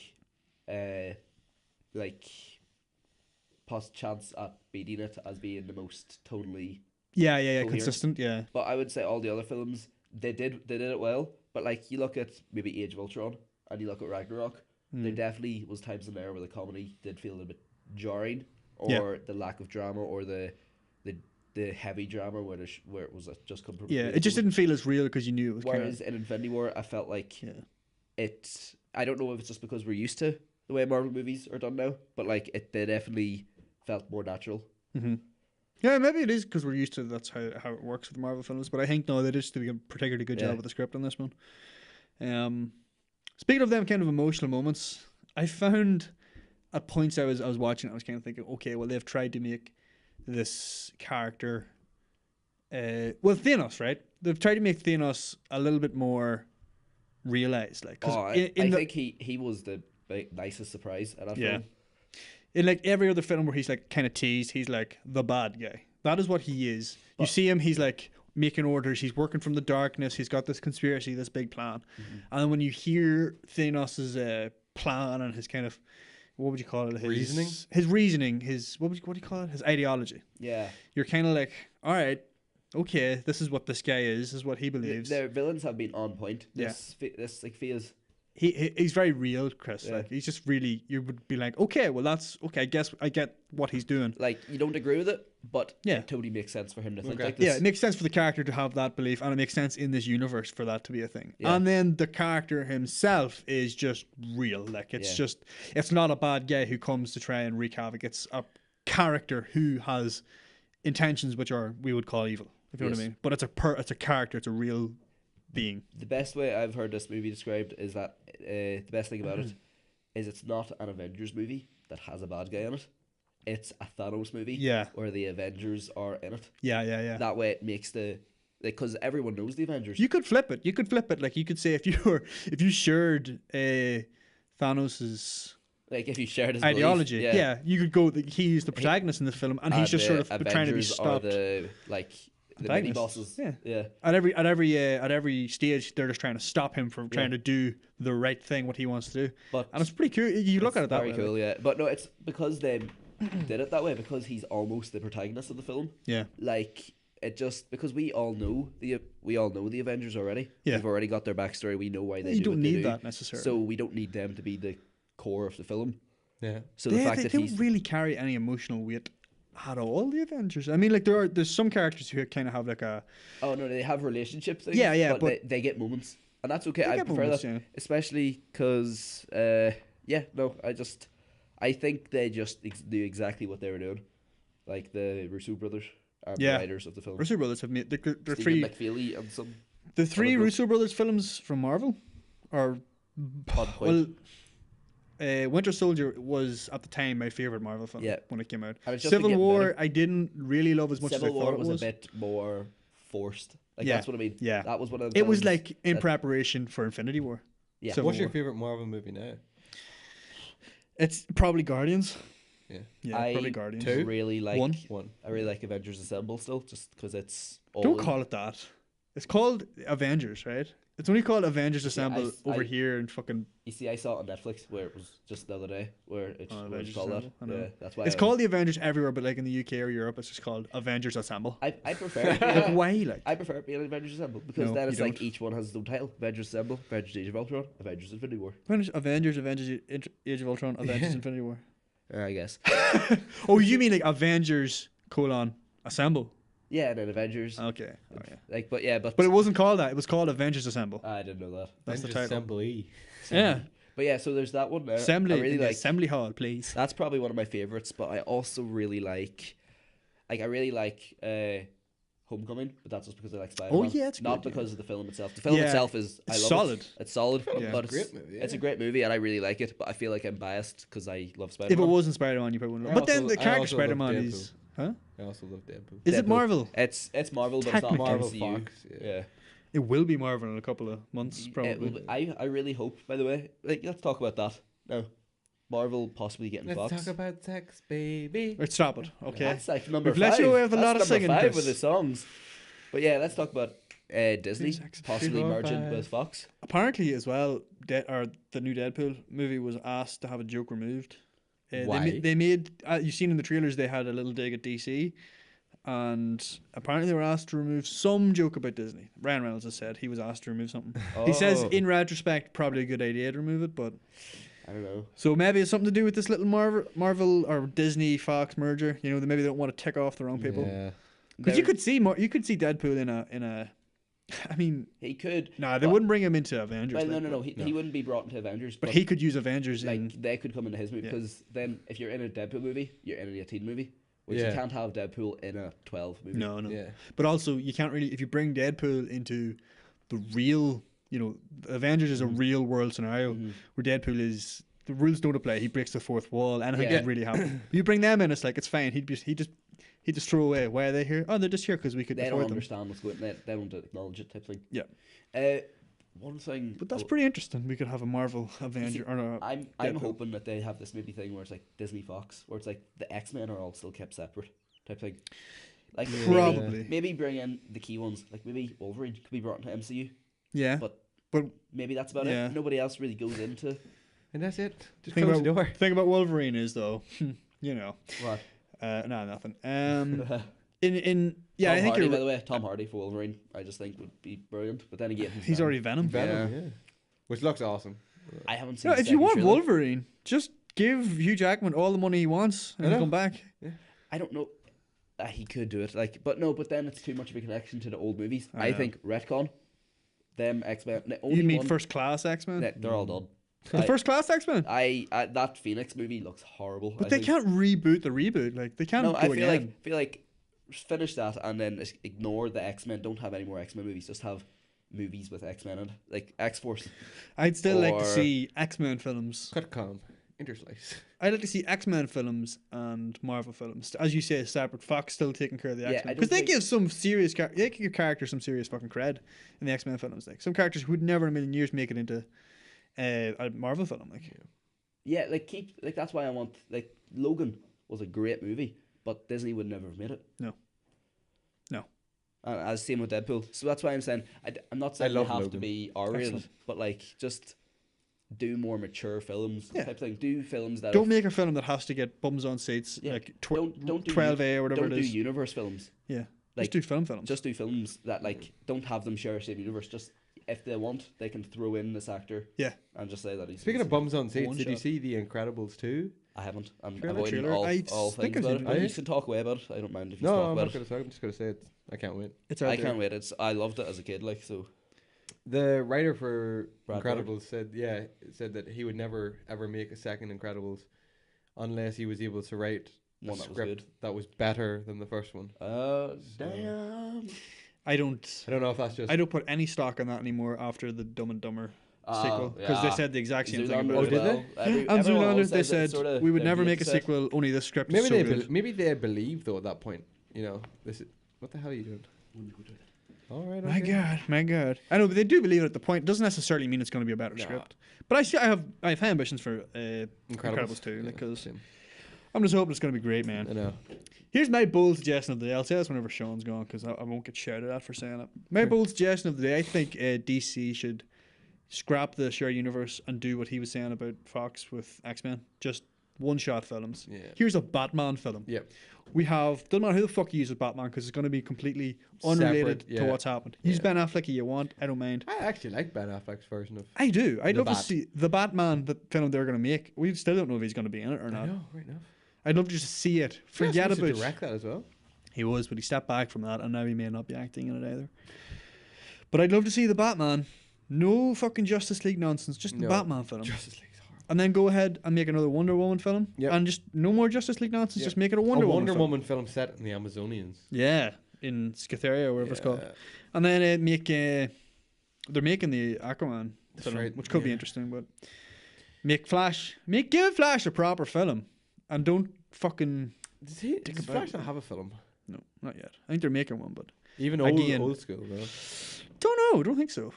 chance at beating it as being the most tonally.
Yeah,
Coherent.
consistent. Yeah,
But I would say all the other films they did it well. But like you look at maybe Age of Ultron and you look at Ragnarok, there definitely was times in there where the comedy did feel a little bit jarring, or
Yeah.
the lack of drama, or the heavy drama where it was just come from.
yeah. It just didn't feel as real because you knew it was kind
Whereas
of
in Infinity War, I felt like
yeah.
it. I don't know if it's just because we're used to the way Marvel movies are done now, but like they definitely felt more natural.
Mm-hmm. Yeah, maybe it is because we're used to that's how it works with Marvel films. But I think no, they just did a particularly good
Yeah.
job with the script on this one. Speaking of them kind of emotional moments, I found at points I was watching, I was kind of thinking, okay, well they've tried to make this character, Thanos, right? They've tried to make Thanos a little bit more realized, like because
I think he was the nicest surprise at that
Yeah.
film.
in like every other film where he's like kind of teased, he's like the bad guy. That is what he is. You
But-
see him, he's like making orders. He's working from the darkness. He's got this conspiracy, this big plan.
Mm-hmm.
And then when you hear Thanos's plan and his kind of, what would you call it? His reasoning. His what do you call it? His ideology.
Yeah,
You're kind of like, all right, okay, this is what this guy is. This is what he believes.
their villains have been on point.
Yeah.
This like feels.
He's very real, Chris.
Yeah.
Like he's just really. You would be like, okay, well that's okay. I guess I get what he's doing.
Like you don't agree with it, but
Yeah.
it totally makes sense for him to think
Okay.
like this.
Yeah, it makes sense for the character to have that belief, and it makes sense in this universe for that to be a thing.
Yeah.
And then the character himself is just real. Like it's
Yeah.
it's not a bad guy who comes to try and wreak havoc. It's a character who has intentions which are we would call evil, if you know what I
Yes.
mean. But it's a character. It's a real being.
The best way I've heard this movie described is that the best thing about it is it's not an Avengers movie that has a bad guy in it. It's a Thanos movie.
Yeah.
Where the Avengers are in it.
Yeah.
That way it makes because everyone knows the Avengers.
You could flip it. Like you could say if you shared Thanos's
like if you shared his
ideology,
belief,
yeah, you could go. He's the protagonist in this film, and he's just sort of trying to be
Avengers are
stopped.
the mini
Antagonists.
bosses.
Yeah.
Yeah.
At every stage, they're just trying to stop him from trying to do the right thing, what he wants to do.
But
And it's pretty cool. You look
it's
at it that
very
way.
cool, yeah. But no, it's because they did it that way because he's almost the protagonist of the film.
Yeah.
Like it just because we all know the Avengers already.
Yeah.
We've already got their backstory. We know why they
You
do
don't
what they
need
do.
that necessarily.
So we don't need them to be the core of the film.
Yeah.
So the fact
they
that
don't
he's
really carry any emotional weight at all. The Avengers. I mean, like there's some characters who kind of have like a
oh no, they have relationship things.
Yeah,
but they get moments, and that's okay.
They
I
get
prefer
moments,
that,
yeah.
especially because I think they just knew exactly what they were doing, like the Russo brothers are
Yeah.
the writers of the film.
Russo brothers have made the
Stephen
three
McFeely and some
the three
other
Russo brothers films from Marvel are
on point.
well. Winter Soldier was at the time my favorite Marvel film
Yeah.
when it came out.
And it's just
Civil
been getting
War
better.
I didn't really love as much
Civil
as I
War
thought it
was
was.
a bit more forced. Like
Yeah,
that's what I mean.
yeah.
That was one of the
It was
films
like in
that-
preparation for Infinity War.
Yeah.
Civil
What's your
War.
favorite Marvel movie now?
It's probably Guardians.
Yeah.
Yeah,
I
probably Guardians.
Two?
really like
One.
I really like Avengers Assemble still, just because it's
Don't
always-
call it that. It's called Avengers, right? It's only called Avengers Assemble over
I-
here in fucking.
You see, I saw it on Netflix where it was just the other day where it's
Avengers
called that.
Assemble, I know.
Yeah, that's why
It's called the Avengers everywhere, but like in the UK or Europe, it's just called Avengers Assemble.
I prefer it
Like
being,
why? Like
I prefer it being Avengers Assemble because
No,
then
you
it's like
don't.
each one has its own title: Avengers Assemble, Avengers Age of Ultron, Avengers Infinity War.
Avengers, Age of Ultron, Avengers, Infinity War.
I guess.
Oh, you mean like Avengers Assemble?
Yeah, and then Avengers.
Okay. Oh, yeah.
Like, but yeah, but
But it wasn't called that. It was called Avengers Assemble.
I didn't know that.
That's the
Avengers
title.
Assembly.
Yeah.
But yeah, so there's that one there.
Assembly
I really
in the
like.
assembly hall, please.
That's probably one of my favorites. But I also really like I really like Homecoming. But that's just because I like Spider-Man.
Oh, yeah, it's
not
good, yeah.
because of the film itself. The film
Yeah,
itself is I
it's
love
solid.
it. It's solid.
Yeah.
But
It's a great movie,
it's a
yeah.
great movie, and I really like it. But I feel like I'm biased because I love
If
Spider-Man.
it wasn't Spider-Man, you probably wouldn't.
I
But then
also-
the
I
character
also love
Spider-Man
Deadpool.
is. Huh?
I also love Deadpool.
Is it
Deadpool.
Marvel?
It's Marvel, but it's not
Technically.
Marvel
MCU.
Fox, yeah.
Yeah.
It will be Marvel in a couple of months,
It will
probably.
be- I really hope. By the way, like let's talk about that now. Marvel possibly getting
Let's
Fox.
talk about sex, baby.
Right, stop it. Okay.
That's like number
We've
five.
let you away with a
That's
lot of
number
singing,
five
Chris.
with the songs. But yeah, let's talk about Disney
Sex.
possibly
3, 4,
merging
5.
with Fox.
Apparently, as well, the new Deadpool movie was asked to have a joke removed.
Why?
They made. You've seen in the trailers they had a little dig at DC, and apparently they were asked to remove some joke about Disney. Ryan Reynolds has said he was asked to remove something. He says,
Oh.
in retrospect, probably a good idea to remove it, but
I don't know.
so maybe it's something to do with this little Marvel or Disney Fox merger. You know, maybe they don't want to tick off the wrong people.
Yeah.
Because you could see Deadpool in a. I mean,
He could.
nah, they
but-
wouldn't bring him into Avengers.
Well,
like,
no. He wouldn't be brought into Avengers.
But he could use Avengers
like
in.
they could come into his movie
Yeah.
because then if you're in a Deadpool movie, you're in a teen movie, which you
Yeah.
can't have Deadpool in a 12 movie.
No.
Yeah.
But also, you can't really if you bring Deadpool into the real, Avengers is a real world scenario where Deadpool is the rules don't apply. He breaks the fourth wall. Anything
Yeah.
could really happen. You bring them in, it's like it's fine. He'd just throw away. Why are they here? Oh, they're just here because we could
They don't
afford them.
understand what's going. They don't acknowledge it type thing.
Yeah.
One thing.
But that's pretty interesting. We could have a Marvel Avenger or a
I'm
Deadpool.
hoping that they have this maybe thing where it's like Disney Fox, where it's like the X-Men are all still kept separate type thing. Like
Probably.
maybe bring in the key ones. Like maybe Wolverine could be brought into MCU,
Yeah.
but
But
maybe that's about
Yeah.
it. Nobody else really goes into
And that's it. Just
thing
close the door.
about, thing about Wolverine is though,
what.
no, nothing. Yeah,
Tom
I think
Hardy,
you're
by the way, Tom Hardy for Wolverine, I just think would be brilliant. But then again,
he's already Venom.
Venom, yeah. Which looks awesome.
I haven't seen.
No,
the
if you
second
want
trailer.
Wolverine, just give Hugh Jackman all the money he wants and
I know.
come back.
I don't know. He could do it, but then it's too much of a connection to the old movies.
I
I
know.
think retcon them X-Men.
You mean First Class X-Men?
They're all done.
The First Class X-Men?
I that Phoenix movie looks horrible.
But
I
they
think.
can't reboot the reboot. Like they can't
No,
go
I
again.
feel like finish that and then ignore the X-Men. Don't have any more X-Men movies. Just have movies with X-Men in it, like X-Force.
I'd still like to
or-
see X-Men films.
Cut calm. Interslice.
I'd like to see X-Men films and Marvel films. As you say, separate. Fox still taking care of the
Yeah, I
X-Men.
don't
Because they
think-
give some serious... they give characters some serious fucking cred in the X-Men films. Like some characters who would never in a million years make it into a Marvel film. Like
Yeah, like that's why I want like Logan was a great movie, but Disney would never have made it.
No.
As same with Deadpool. So that's why I'm saying I'm not saying they
love
have to
Logan.
be R-rated,
Excellent.
but like just do more mature films
Yeah.
type thing. Do films that
Don't make a film that has to get bums on seats.
Yeah,
Like
don't do
12A or whatever
don't
it
do
is.
universe films.
Yeah.
like,
just do films.
Just do films that like don't have them share the same universe. Just if they want, they can throw in this actor.
Yeah.
And just say that he's.
Speaking of bums on
One
seats, did you
shot.
see The Incredibles 2?
I haven't. I'm
Trailer,
avoiding
trailer.
all
I
things
think I've
about
seen
it.
it.
But
Oh,
you
yeah?
can talk away about it. I don't mind if you
No,
talk
I'm
about
not
it.
going to talk. I'm just going to say it. I can't wait.
It's out
I
there.
can't wait. I loved it as a kid. Like so.
The writer for
Brad
Incredibles said that he would never ever make a second Incredibles unless he was able to write a
One that was
script
good.
that was better than the first one.
Damn.
I don't
know if that's just.
I don't put any stock on that anymore after the Dumb and Dumber sequel because they said the exact same thing
Zoolander
about
as
it.
did
well.
And
Everyone
Zoolander,
else
they
says
said
it sorta-
we would
the
never make a
said-
sequel. Only this script
maybe
is so
they
good.
maybe they believe though at that point. You know, this is what the hell are you doing? All right.
My
okay.
God. I know, but they do believe it at the point. Doesn't necessarily mean it's going to be a better
No.
script. But I have high ambitions for Incredibles 2
Yeah,
because
same.
I'm just hoping it's going to be great, man.
I know.
Here's my bold suggestion of the day. I'll say this whenever Sean's gone because I won't get shouted at for saying it. My bold suggestion of the day, I think DC should scrap the shared universe and do what he was saying about Fox with X-Men. Just one-shot films.
Yeah.
Here's a Batman film.
Yep.
We have, doesn't matter who the fuck you use with Batman because it's going to be completely unrelated
Separate,
to
yeah.
what's happened. Use
Yeah.
Ben Affleck if you want. I don't mind.
I actually like Ben Affleck's version of.
I do. I'd
The
love to
Bat.
see the Batman, the film they're going to make. We still don't know if he's going to be in it or
I
not.
know, right enough.
I'd love to just see it. Forget
You're supposed to
about.
direct that as well.
He was, but he stepped back from that, and now he may not be acting in it either. But I'd love to see the Batman. No fucking Justice League nonsense. Just the
No.
Batman film.
Justice League's horrible.
And then go ahead and make another Wonder Woman film.
Yep.
And just no more Justice League nonsense.
Yep.
Just make it a
A
Wonder Woman
Wonder
film.
Woman film set in the Amazonians.
Yeah, in Scytheria or whatever it's called.
Yeah.
And then they're making the Aquaman
That's
film,
right,
which could be
yeah.
interesting. But give Flash a proper film, and don't fucking
Does Flash not have a film?
no, not yet. I think they're making one, but
Even
Again.
old school, though.
don't think so.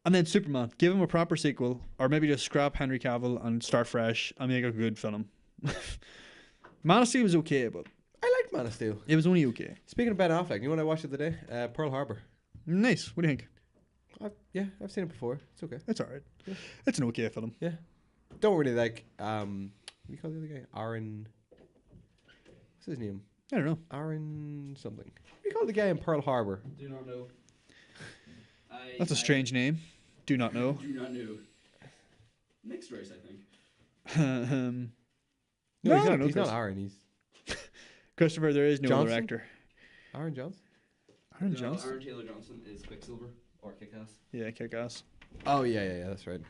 And then Superman, give him a proper sequel, or maybe just scrap Henry Cavill and start fresh and make a good film. Man of Steel was okay, but
I like Man of Steel.
it was only okay.
Speaking of Ben Affleck, you know what I watched the other day? Pearl Harbor.
Nice. What do you think?
I've seen it before. It's okay.
It's alright.
Yeah.
It's an okay film.
Yeah. Don't really like, what do you call the other guy? Aaron. What's his name?
I don't know.
Aaron something. What do you call the guy in Pearl Harbor?
Do not know.
That's a strange name. Do not know.
Do not know. Mixed race, I think.
No, I
he's,
don't
not,
know,
he's not
Chris.
Aaron. He's
Christopher, there is no
Johnson?
director.
Aaron Johnson.
Aaron
No,
Johnson.
Aaron Taylor Johnson is Quicksilver or Kick-Ass.
Yeah, kick ass.
Oh, yeah, that's right.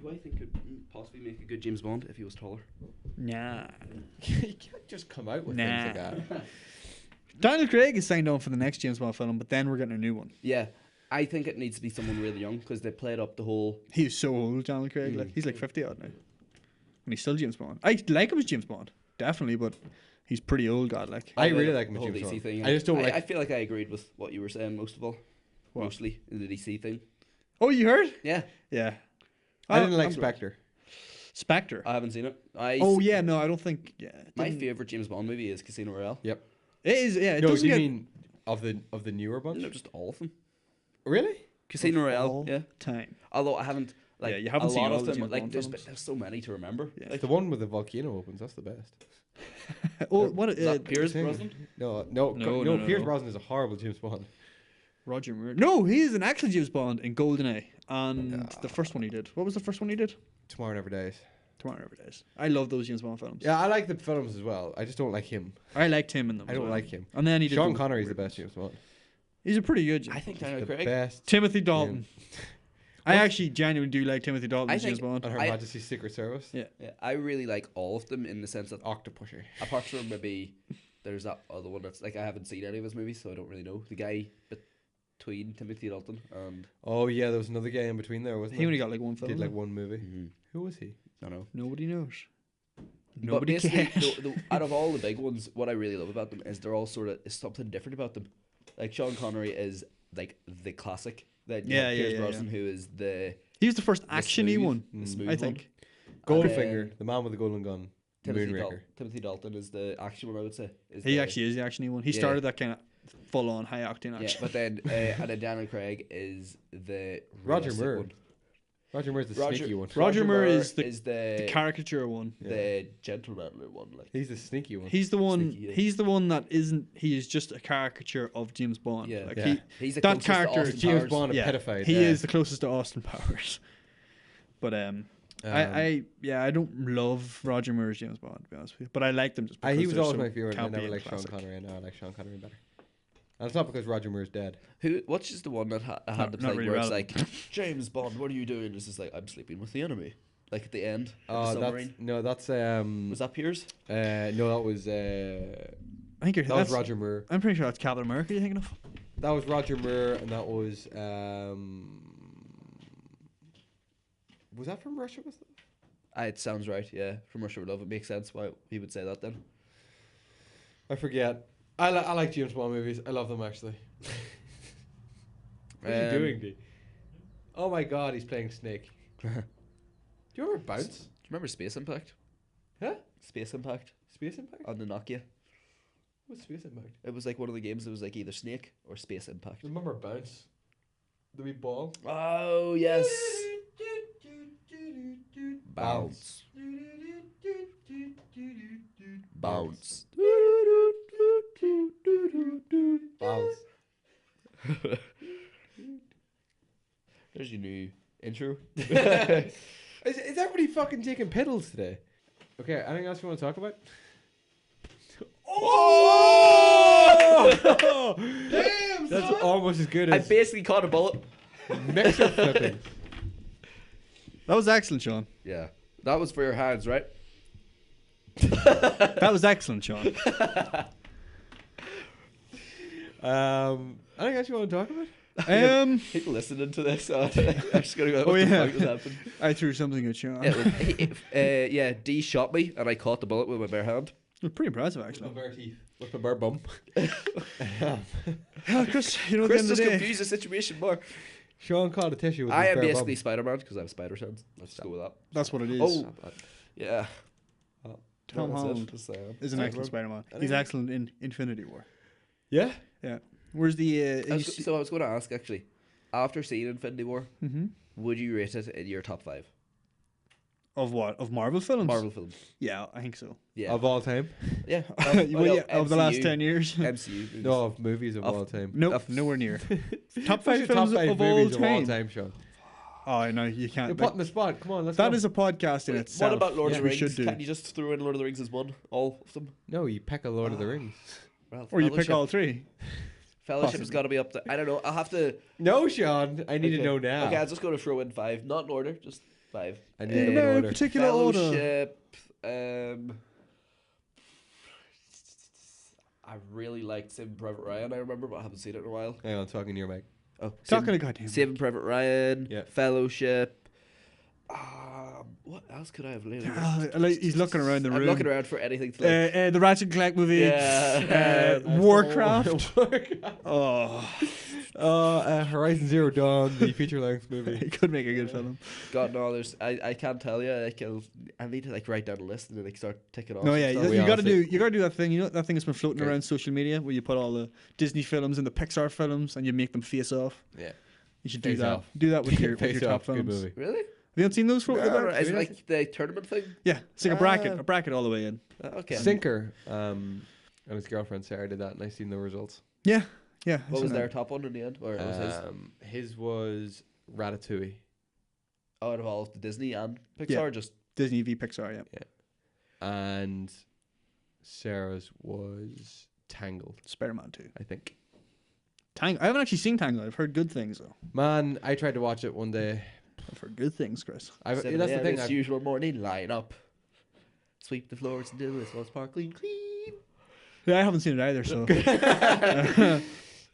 Who I think could possibly make a good James Bond if he was taller.
Nah.
You can't just come out with
Nah.
things like that.
Daniel Craig is signed on for the next James Bond film, but then we're getting a new one.
Yeah, I think it needs to be someone really young because they played up the whole.
He's so old, Daniel Craig. Like he's like 50 odd now, and he's still James Bond. I like him as James Bond, definitely, but he's pretty old, God. Like
I
the
really like him as
whole
James
DC
Bond.
thing.
I just don't like.
I feel like I agreed with what you were saying most of all.
What?
Mostly in the DC thing.
oh, you heard?
Yeah,
Yeah.
I didn't like
I'm-
Spectre.
Spectre.
I haven't seen it.
Oh yeah, no, I don't think. Yeah,
My
didn't-
favorite James Bond movie is Casino Royale.
Yep.
It is. Yeah, it
No, do
doesn't
you
get
mean of the newer bunch?
No, just all of them.
Really?
Casino
all
Royale. Yeah.
time.
Although I haven't. Like,
Yeah, you haven't
a
seen
lot
all
of
the
them.
James
Like
Bond
there's
films.
there's so many to remember.
Yeah.
Like,
The one with the volcano opens. That's the best.
Oh, what?
is that Pierce
Thing.
Brosnan?
No.
No,
Pierce
no.
Brosnan is a horrible James Bond.
Roger Moore. No, he's an actual James Bond in GoldenEye, and the first one he did. What was the first one he did?
Tomorrow Never Dies.
Tomorrow Never Dies. I love those James Bond films.
Yeah, I like the films as well. I just don't like him.
I liked him in them.
I
as
don't
well.
like him.
And then he did
Sean
the
Connery's the
weird
best
ones.
James Bond.
He's a pretty good.
I think
The
Daniel Craig.
best.
Timothy Dalton. I actually genuinely do like Timothy Dalton
I
as James
think-
Bond.
On Her
I-
Majesty's Secret Service.
Yeah.
Yeah, I really like all of them in the sense that
Octopusher.
apart from maybe there's that other one that's like I haven't seen any of his movies, so I don't really know the guy between Timothy Dalton and
Oh yeah, there was another guy in between there, wasn't
He
there?
only got like one film.
Did like one movie.
Mhm.
Who was he?
I don't know.
Nobody knows.
But
Nobody
basically,
cares.
out of all the big ones, what I really love about them is they're all sort of is something different about them. Like Sean Connery is like the classic. Then you
Yeah,
have
yeah,
Pierce
yeah,
Brosnan, who is the
He was the first
the
action-y
smooth-
one,
the smooth
I
one.
think.
Goldfinger, the man with the golden gun.
Timothy,
Moonraker.
Timothy Dalton is the action one, I would say. Is
He
the-
actually is the action-y one. He
Yeah.
started that kind of full-on high-octane
Yeah,
action.
but then and then Daniel Craig is the
Roger
realistic
Moore.
one.
Roger Moore's the
Roger-
sneaky one.
Roger Moore is
the
the caricature one.
the gentlemanly one. Like
He's the sneaky one.
He's the one.
Sneaky, yeah.
He's the one that isn't. He is just a caricature of James Bond.
yeah,
Like
Yeah.
he's the
that
closest to
character-
Austin
James
Powers.
Bond, a
yeah,
pedophile.
he
yeah.
is the closest to Austin Powers. But I don't love Roger Moore's James Bond, to be honest with you. But I like them just because
He was
they're
always
so
my favorite. I
campy
never
and
liked Sean
classic.
Connery, and now I like Sean Connery better. And it's not because Roger Moore's dead.
What's just the one that had
Not-
the
not
thing
really
where it's
relevant.
like James Bond, what are you doing? It's just like I'm sleeping with the enemy. Like at the end, of the
Oh, that's
submarine.
that's
Was that Piers?
no, that was
I think you're.
that was
That's,
Roger Moore.
I'm pretty sure that's Captain America. You're thinking of?
That was Roger Moore, and that was that from Russia? Was that?
It sounds right. Yeah, from Russia with Love. It makes sense why he would say that then.
I forget. I like James Bond movies. I love them actually. What are you doing, D? Oh my God, he's playing Snake. Do you remember Bounce?
Do you remember Space Impact?
Huh?
Space Impact
Space Impact?
on the Nokia.
What's Space Impact?
It was like one of the games that was like either Snake or Space Impact.
Remember Bounce? The wee ball?
Oh yes. Bounce. Bounce.
Bounce.
There's your new intro.
Is everybody fucking taking pills today? Okay, anything else you want to talk about? Oh! Damn, that's almost as good
I
as
basically caught a bullet.
mixer flipping.
That was excellent, Sean.
Yeah. That was for your hands, right?
That was excellent, Sean.
Anything else you want to talk about?
People listening to this, I'm just gonna go.
Oh,
What the
yeah.
fuck just happened?
I threw something at Sean.
Yeah, D shot me, and I caught the bullet with my bare hand.
Pretty impressive, actually.
bare teeth. With my bare bum.
Yeah, Chris, you know, at the
Chris
end of
just
the day,
confused the situation more.
Sean caught a tissue with
I
his
am
bare
basically
bum.
Spider-Man because I have spider sense. Let's go with that.
that's what it is.
Oh, yeah.
Tom
That's it.
Holland
Just,
is an excellent Spider-Man. He's excellent in Infinity War.
Yeah?
Yeah. Where's the...
So I was going to ask actually, after seeing Infinity War,
Mhm.
would you rate it in your top 5
Of what? Of Marvel films?
Marvel films?
Yeah, I think so.
Yeah,
Of all time?
yeah.
Of the last
MCU.
10 years?
MCU. movies.
No, of movies of all time.
Nope,
Of-
nowhere near. Top
What's
5
your
films
top 5
of all
movies
time.
of all time, Sean?
Oh, no, you
You're
can't.
put in the spot. Come on, let's
That
go.
is a podcast in
Wait,
itself.
what about Lord of the
We
Rings?
should do.
Can you just throw in Lord of the Rings as one? All of them?
No, you pick a Lord of the Rings.
Well,
Or you pick
Fellowship-
all 3.
Fellowship has got to be up there. I don't know. I'll have to.
No, Sean. I need to
Okay.
know now.
Okay, I'm just going to throw in 5. Not in order, just 5.
I need to know
In
in
no
order.
particular order.
Fellowship. I really liked Saving Private Ryan. I remember, but I haven't seen it in a while.
Hang on, talking to your mic.
Oh,
Talking to goddamn.
Saving Private Ryan.
Yeah.
Fellowship. What else could I have later?
He's looking around the room.
I'm looking around for anything to like.
The Ratchet and Clank movie.
Yeah.
Warcraft. Oh,
Horizon Zero Dawn, the feature-length movie.
it could make a good film.
God no, there's. I can't tell you. Like I need to like write down a list and then like start ticking off.
No,
some
yeah,
stuff.
We
you
all
got to
say-
do that thing. You know that thing that's been floating
Okay.
around social media where you put all the Disney films and the Pixar films and you make them face off.
Yeah.
You should do
Face
that.
Off.
Do that with your
Face
top
Off, good
films.
movie.
Really?
Have you not seen those?
Is it like the tournament thing?
Yeah, it's like a bracket all the way in.
Okay.
Sinker. And his girlfriend Sarah did that, and I seen the results.
Yeah, yeah.
What was
their
their top one in the end? Or was his?
His was Ratatouille.
Out of all of the Disney and Pixar,
Yeah.
just
Disney v Pixar? Yeah,
And Sarah's was Tangled,
Spider-Man 2.
I think.
I haven't actually seen Tangled. I've heard good things though.
Man, I tried to watch it one day.
I've heard good things, Chris.
7
That's the
a.m.
thing.
It's usual morning line up. Sweep the floors and do this all sparkling clean.
Yeah, I haven't seen it either. So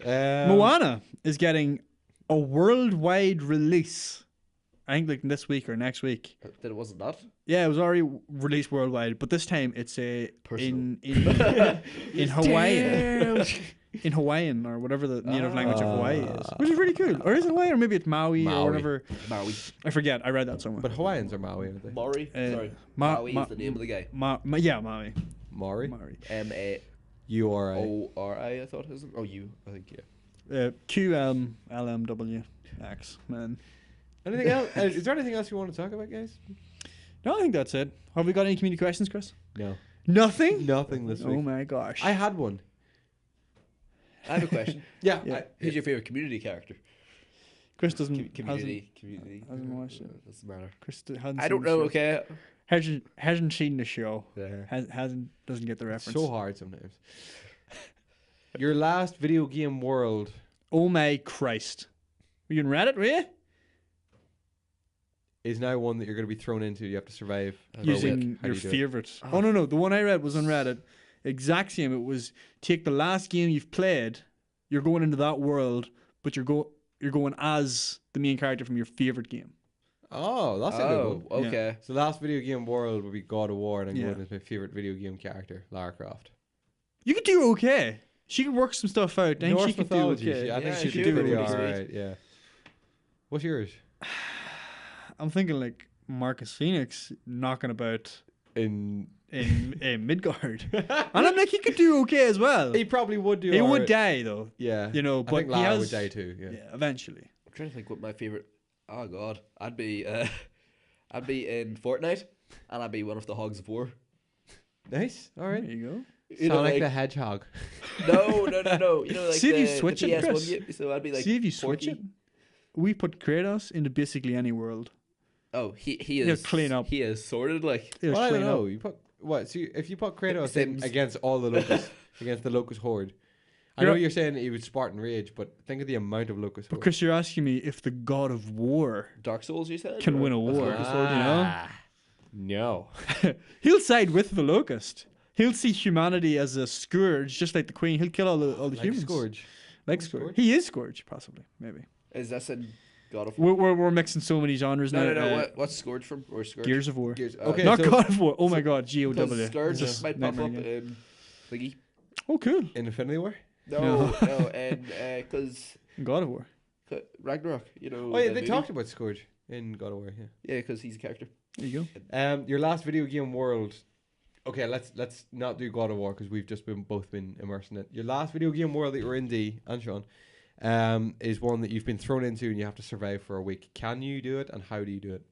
Um,
Moana is getting a worldwide release. I think like this week or next week.
That it wasn't that.
Yeah, it was already released worldwide, but this time it's
Personal.
in Hawaiian. In Hawaiian or whatever the native language of Hawaii is, which is really cool. Or is it Hawaii or maybe it's Maui,
Maui.
or whatever.
Maui.
I forget. I read that somewhere.
But Hawaiians are Maui, aren't they?
Maury. Sorry.
Maui
Maui is the name of the guy.
Yeah, Maui.
Maori?
Maui.
MAORI.
U-R-I.
I thought it was. Oh, you. I think yeah.
QLMWX, man.
Anything else? Is there anything else you want to talk about, guys?
No, I think that's it. Have we got any community questions, Chris?
No.
Nothing?
Nothing this week.
Oh my gosh.
I had one.
I have a question.
Yeah.
Yeah.
Who's your favorite community character?
Chris doesn't.
Community.
hasn't watched it.
Doesn't matter.
Chris hasn't
I don't
seen the
know.
show.
Okay.
Hasn't seen the show.
Yeah.
Doesn't get the
It's
reference.
so hard sometimes. Your last video game world
Oh my Christ. Were you in Reddit, were you?
is now one that you're going to be thrown into. You have to survive. for a
Using
week. How
your
do you do it?
favorite. Oh no, the one I read was on Reddit. Exact same. It was take the last game you've played. You're going into that world, but you're going as the main character from your favorite game.
Oh, that's a good
Oh,
one.
okay.
So last video game world would be God of War, and I'm
Yeah.
going as my favorite video game character, Lara Croft.
You could do okay. She could work some stuff out. I think
Norse
she could do
mythology.
okay.
I think
Yeah,
she
she
could
could
do
be
pretty
pretty
alright. Yeah. What's yours?
I'm thinking like Marcus Phoenix knocking about
In
in Midgard, and I'm like he could do okay as well.
he probably would do.
He would
alright.
die though,
Yeah.
you know.
I
But
think
he
Lara
has
would die too. Yeah.
yeah, eventually.
I'm trying to think what my favorite. Oh God, I'd be in Fortnite, and I'd be one of the Hogs of War.
Nice. All right.
There you go.
You know,
Sonic
like-
the Hedgehog.
No. You know, like
See if you
the
switch it,
PS1
Chris.
game. So I'd be like,
See if you switch
Porky.
it. We put Kratos into basically any world.
Oh, he
He'll
is
clean up.
He is sorted like.
It'll
Well, I don't
clean
know.
up.
You put what? So if you put Kratos in
Sims.
against all the locusts, against the locust horde. I
You're-
know you're saying he was Spartan Rage, but think of the amount of locust horde.
Because you're asking me if the god of war
Dark Souls, you said?
can
Or
win a
that's
war.
Locust Horde?
No.
He'll side with the locust. He'll see humanity as a scourge, just like the queen. He'll kill all the
Like
humans.
Scourge.
Like Scourge. He is Scourge, possibly, maybe.
Is this in God of War?
We're mixing so many genres now.
No. What's Scourge from? Or Scourge?
Gears of War.
Gears.
Okay,
Not
so-
God of War. Oh my God, GOW.
Because Scourge
It's a
might pop
nightmare
up
game.
in thingy.
Oh, cool.
In Infinity War.
No, and because
God of War.
Ragnarok, you know.
Oh yeah,
the
they
movie.
talked about Scourge in God of War. Yeah.
Yeah, because he's a character.
There you go.
Your last video game world. Okay, let's not do God of War because we've just both been immersed in it. Your last video game world that you're in, D and Sean, is one that you've been thrown into and you have to survive for a week. Can you do it, and how do you do it?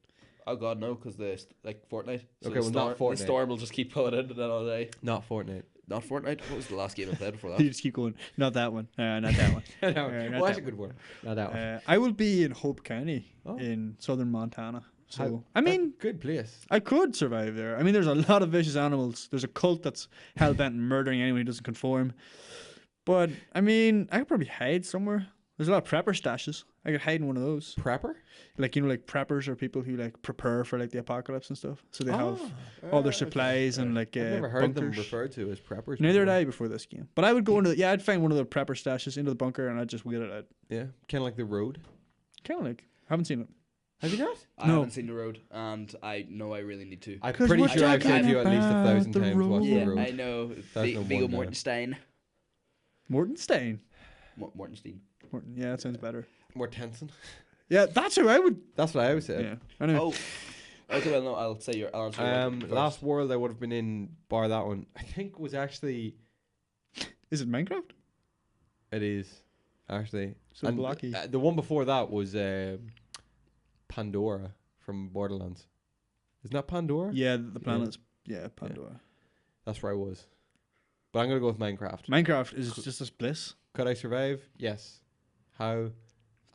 Oh God, no, because the like Fortnite. So
Okay,
the
well, not
storm,
Fortnite.
The storm will just keep pulling into that all day.
Not Fortnite.
Not Fortnite. What was the last game I played before
You
that?
just keep going. Not that one. Not that one.
no,
not
well, that's
that
a good one. Not that one.
I will be in Hope County
Oh.
in southern Montana. So
How-
I mean,
good place.
I could survive there. I mean, there's a lot of vicious animals. There's a cult that's hell bent on murdering anyone who doesn't conform. But I mean, I could probably hide somewhere. There's a lot of prepper stashes. I could hide in one of those.
Prepper.
Like, you know, like preppers are people who like prepare for like the apocalypse and stuff. So they have all their supplies and like
I've never heard them
bunkers.
referred to as preppers.
Neither did
before.
I before this game. But I would go into I'd find one of the prepper stashes into the bunker and I'd just wheel it out.
Yeah, kind of like The Road.
Kind of like haven't seen it.
Have you not?
I
No.
haven't seen the road, and I know I really need to.
I'm
'Cause
pretty
we're
sure I've said to you at least
talking
1,000
about the
times. Watch
Yeah,
The Road.
I know.
That's no
Viggo
one now.
Mortenstein.
Mortenstein.
Mortenstein.
Morton. Yeah, that sounds better.
Mortensen.
Yeah, that's who I would.
That's what I would say.
Yeah. Anyway.
Oh. Okay, well, no, I'll say your. I'll answer your one first.
Last world I would have been in, bar that one, I think was actually.
Is it Minecraft?
It is, actually.
So blocky.
The one before that was Pandora from Borderlands. Isn't that Pandora?
Yeah, the planet's Pandora.
That's where I was. But I'm gonna go with Minecraft.
Minecraft is just this bliss.
Could I survive? Yes. How?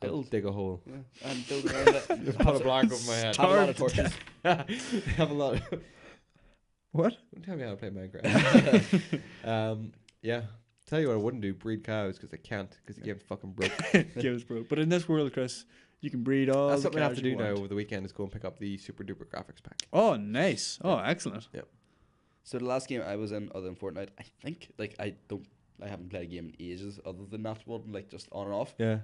I'll
Build.
dig a hole.
Yeah, and build around it.
Just put a block over my head.
Have a lot of
Starved to
torches.
Have a lot.
What?
Don't tell me how to play Minecraft. Yeah. Tell you what I wouldn't do: breed cows because I can't because the game's fucking broke.
Games, bro. But in this world, Chris, you can breed all
That's
the
something I have
cows
to do
you
now
want.
over the weekend is go and pick up the super duper graphics pack.
Oh, nice. Oh, excellent.
So the last game I was in, other than Fortnite, I think like I haven't played a game in ages, other than that one, like just on and off.
Yeah.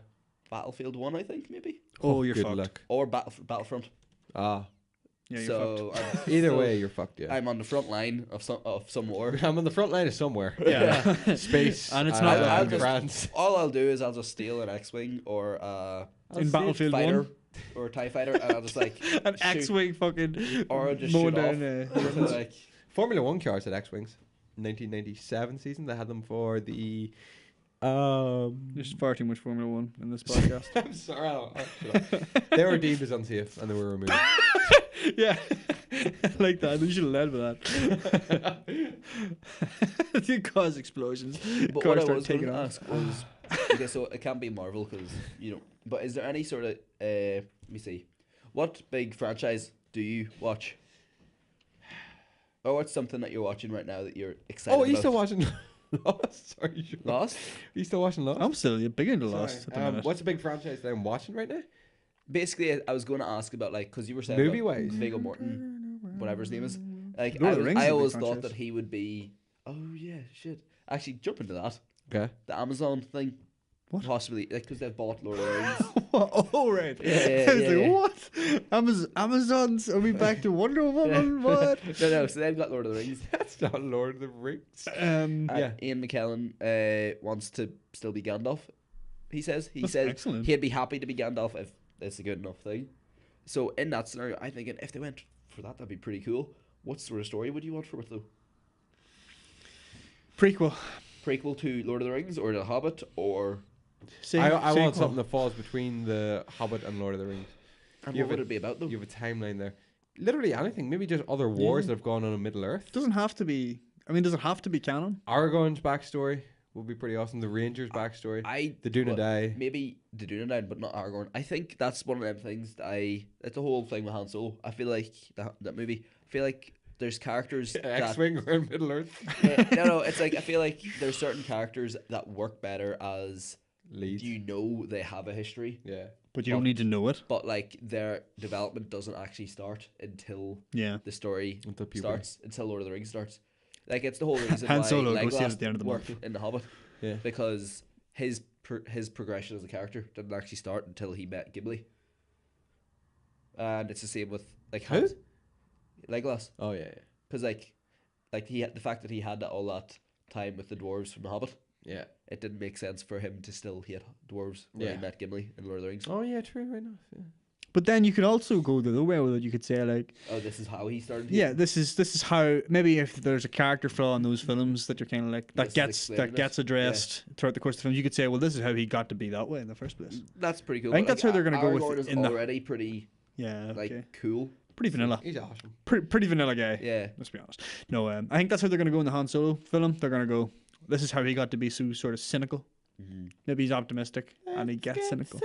Battlefield 1, I think maybe,
Oh, you're
good
fucked.
luck.
or Battlefront.
Ah.
Yeah, you're
So I'm
Either
still-
way, you're fucked. Yeah.
I'm on the front line of some war.
I'm on the front line of somewhere.
Yeah.
Space.
And it's not
I'll
like
just-
France.
All I'll do is I'll just steal an X-wing or
in Battlefield
fighter
1.
or a TIE fighter, and I'll just like
An
shoot-
X-wing fucking
or I'll just
mowing
shoot off.
down.
like
Formula One cars had X-wings. 1997 season, they had them for the.
There's far too much Formula 1 in this podcast.
I'm sorry. They were deemed as unsafe and they were removed.
Yeah. I like that. You should have led with that. It cause explosions.
But
Cars
what I
start
was
taking
going to
off.
ask was, okay, so it can't be Marvel because you know. But is there any sort of let me see, what big franchise do you watch? Or what's something that you're watching right now that you're excited
Oh, are you
about?
still watching Lost? Sorry, Sean.
Lost?
Are you still watching Lost?
I'm still big into
Sorry.
Lost at the minute.
What's a big franchise that I'm watching right now?
Basically, I was going to ask about like because you were saying
Movie-wise?
Viggo Morton, whatever his name is. Like
Lord of the Rings is
I
a big
always thought
franchise.
that he would be. Oh yeah, shit. Actually, jump into that.
Okay.
The Amazon thing.
What?
Possibly like because they've bought Lord of the Rings.
Oh, right.
Yeah,
I was
yeah.
like, what? Amazons? Are we back to Wonder Woman? What?
No. So they've got Lord of the Rings.
That's not Lord of the Rings.
Yeah.
Ian McKellen wants to still be Gandalf. He says
That's
says
excellent.
he'd be happy to be Gandalf if it's a good enough thing. So in that scenario, I think if they went for that, that'd be pretty cool. What sort of story would you want for it though?
Prequel.
Prequel to Lord of the Rings or The Hobbit or
I want
Sequel.
something that falls between the Hobbit and Lord of the Rings.
and
You
what
have
would
a-
it be about though?
You have a timeline there. Literally anything. Maybe just other wars that have gone on in Middle Earth.
Doesn't have to be I mean, does it have to be canon?
Aragorn's backstory would be pretty awesome. The Rangers' backstory. The Dunedain.
Maybe the Dunedain, but not Aragorn. I think that's one of them things that it's the whole thing with Han Solo. I feel like that movie. I feel like there's characters that
X-Wing around Middle Earth.
no, it's like I feel like there's certain characters that work better as
Lead.
they have a history,
Yeah.
But you don't need to know it.
but like their development doesn't actually start until
Yeah.
the story
Until puberty.
starts, until Lord of the Rings starts. Like it's the whole reason
Han
why
Solo goes in
Legolas
at the end of the
worked
month.
in The Hobbit,
Yeah.
because his progression as a character didn't actually start until he met Gimli. And it's the same with like
Who?
Legolas,
Oh yeah.
because like he had the fact that he had all that time with the dwarves from The Hobbit.
Yeah.
It didn't make sense for him to still hate dwarves when
Yeah.
he met Gimli in Lord of the Rings.
Oh yeah. True. Right enough. Yeah.
But then you could also go the other way with it. You could say like,
Oh, this is how he started.
yeah, this is how maybe if there's a character flaw in those films that you're kind of like
This is
that
explaining
gets
it.
addressed throughout the course of the film, you could say, well, this is how he got to be that way in the first place.
That's pretty cool.
I think
but,
that's how they're gonna go with
Aragorn
it
is
in the-
already pretty
Yeah,
like
okay.
cool.
Pretty vanilla,
He's awesome.
pretty vanilla guy.
Yeah.
Let's be honest. No, I think that's how they're gonna go in the Han Solo film. They're gonna go, this is how he got to be so sort of cynical. Maybe he's optimistic and he gets cynical.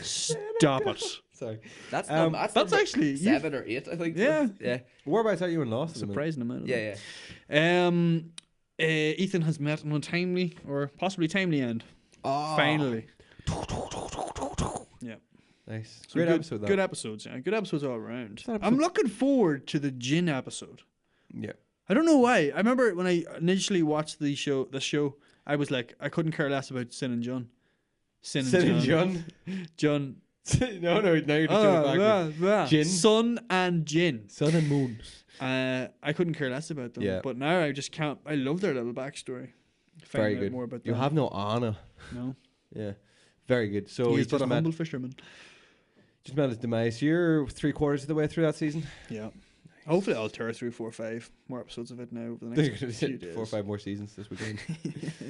Stop it.
Sorry.
That's
That's
number
actually-
7 or 8, I think.
Yeah.
Yeah.
Whereabouts are you in Lost? at the minute?
Surprising amount. Of
Yeah.
them. Ethan has met an untimely or possibly timely end.
Oh.
Finally. Yeah.
Nice.
So
Great
good,
episode. Though.
Good episodes. Yeah. Good episodes all around.
that
I'm
episode-
looking forward to the Jin episode.
Yeah.
I don't know why. I remember when I initially watched the show, I was like, I couldn't care less about Sin and John. Sin and John. John.
no, now you're just doing it backwards. Jin.
Sun and Jin.
Sun and Moon.
I couldn't care less about them.
Yeah.
But now I just can't. I love their little backstory.
Very
Finding out
good.
More about
You
them.
have no Anna.
No.
Yeah. Very good. So
He's
he
but
just
a
met,
humble fisherman.
just met his demise. You're 3/4 of the way through that season.
Yeah. Hopefully I'll tear through 4 or 5 more episodes of it now over the
They're
next
gonna
few
hit
days.
4 or 5 more seasons this weekend.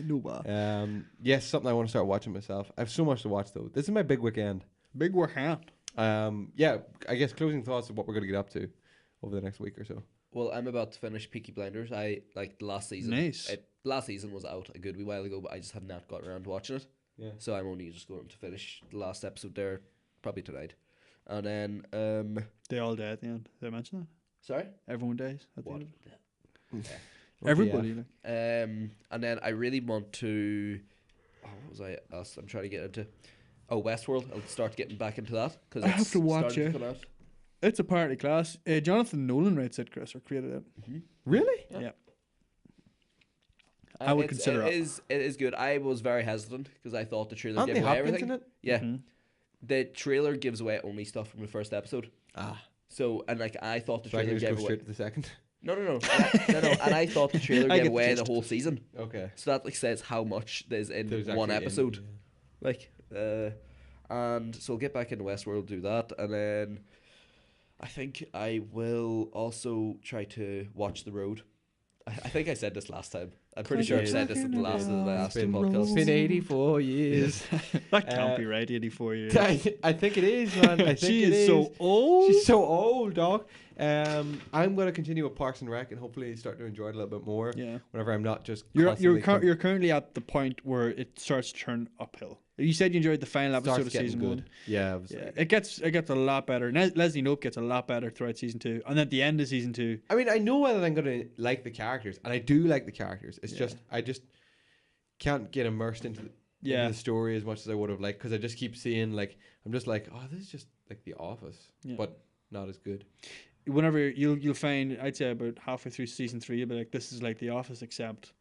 No bad.
Yes, something I want to start watching myself. I have so much to watch though. This is my big weekend.
Big work hand.
Yeah, I guess closing thoughts of what we're going to get up to over the next week or so.
Well, I'm about to finish Peaky Blinders. I like the last season.
Nice.
Last season was out a good wee while ago, but I just have not gotten around to watching it.
Yeah.
So I'm only just going to finish the last episode there, probably tonight. And then,
They all die at the end. Did I mention that?
sorry,
Everyone dies at the
what?
end. Everybody.
Yeah.
Like.
And then I really want to. Oh, what was I else? I'm trying to get into. Oh, Westworld. I'll start getting back into that because
I have to watch it.
Come out.
It's a party class. Jonathan Nolan writes it, Chris, or created it.
Really?
Yeah. I would
It's-
consider
it
it.
is good. I was very hesitant because I thought the trailer
Aren't
gave
they
away
Hopkins
everything.
in it?
Yeah,
Mhm.
the trailer gives away only stuff from the first episode.
Ah.
So and like I thought the
So I
trailer
can just
gave
go
away.
straight to the second.
No. And I thought the trailer
I
gave
get the
away the
gist.
whole season.
Okay.
So that like says how much there's in
There's
one
actually in-
episode.
yeah.
Like, and so I'll get back into Westworld, do that, and then I think I will also try to watch The Road. I think I said this last time. I'm pretty sure I said this in the last two podcasts.
It's been 84 years.
That can't be right. 84 years.
I think it is, man. I think
She
it
is so old.
She's so old, dog. I'm going to continue with Parks and Rec and hopefully start to enjoy it a little bit more.
Yeah.
Whenever I'm not just
You're
constantly
you're currently at the point where it starts to turn uphill. You said you enjoyed the final episode
starts
of
getting
season
good.
1.
Yeah, it was
Yeah,
like-
it gets a lot better. Leslie Knope gets a lot better throughout season 2, and at the end of season 2,
I mean, I know whether I'm going to like the characters, and I do like the characters. It's just I just can't get immersed into the story as much as I would have liked because I just keep seeing like I'm just like, oh, this is just like The Office, but not as good.
whenever you'll find, I'd say about halfway through season 3, you'll be like, this is like The Office except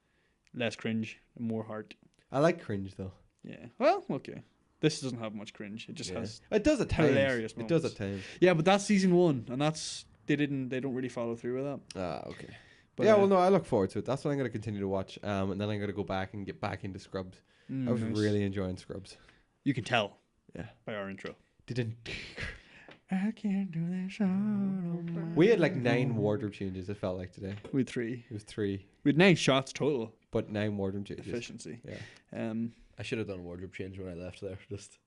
less cringe and more heart.
I like cringe though.
Yeah. Well, okay. This doesn't have much cringe. It just has.
It does at times.
hilarious
It does
moments.
at times.
Yeah, but that's season 1, and they don't really follow through with that.
Ah, okay.
But,
yeah, well, no, I look forward to it. That's what I'm going to continue to watch. And then I'm going to go back and get back into Scrubs. I was
nice.
really enjoying Scrubs.
You can tell.
Yeah.
By our intro.
Didn't.
I can't do this all on my
We had like 9
own.
wardrobe changes. It felt like today.
We had 3.
It was 3,
We had 9 shots total.
but 9 wardrobe changes.
Efficiency.
Yeah.
I should have done a wardrobe change when I left there, just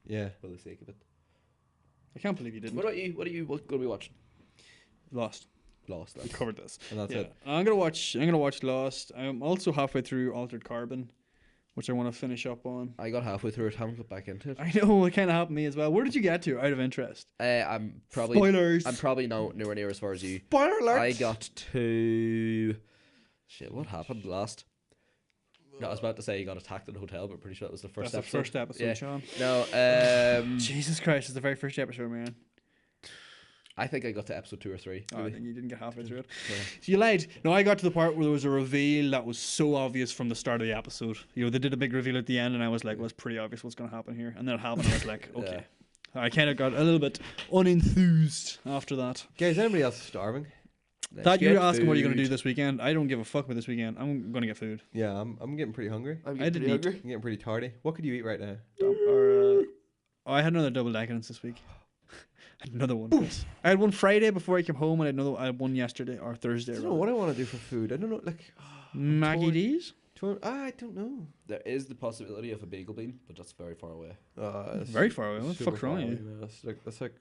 Yeah.
for the sake of it.
I can't believe you didn't.
What are you going to be watching?
Lost.
Lost. That's
covered this.
And that's
Yeah.
it.
I'm gonna watch Lost. I'm also halfway through Altered Carbon, which I want to finish up on.
I got halfway through it. Haven't got back into it.
I know it kind of happened to me as well. Where did you get to? Out of interest.
I'm probably.
Spoilers.
I'm probably nowhere near as far as you.
Spoiler alert.
I got to. Shit, what happened last? No, I was about to say you got attacked in a hotel, but pretty sure that was the first
That's
episode.
the first episode,
Yeah.
Sean.
No,
Jesus Christ, it's the very first episode, man.
I think I got to episode 2 or 3.
Oh, I think you didn't get halfway through it.
Yeah.
So you lied. No, I got to the part where there was a reveal that was so obvious from the start of the episode. You know, they did a big reveal at the end, and I was like, well, it's pretty obvious what's going to happen here. And then it happened, and I was like, okay. I kind of got a little bit unenthused after that.
Guys, anybody else starving?
That you're
Get
asking what you're going to do
food.
this weekend. I don't give a fuck about this weekend. I'm going to get food.
Yeah, I'm getting pretty hungry.
I'm
I didn't
pretty
eat.
hungry.
I'm getting pretty tardy. What could you eat right now?
I had another double decadence this week. I had another one. I had one Friday before I came home, and I had one yesterday or Thursday.
I don't know what I want to do for food. I don't know, like
Maggie
torn.
D's.
I don't know.
There is the possibility of a bagel bean, but that's very far away.
That's
Very far away. What the
super
fuck's wrong
far
with
away,
you?
man.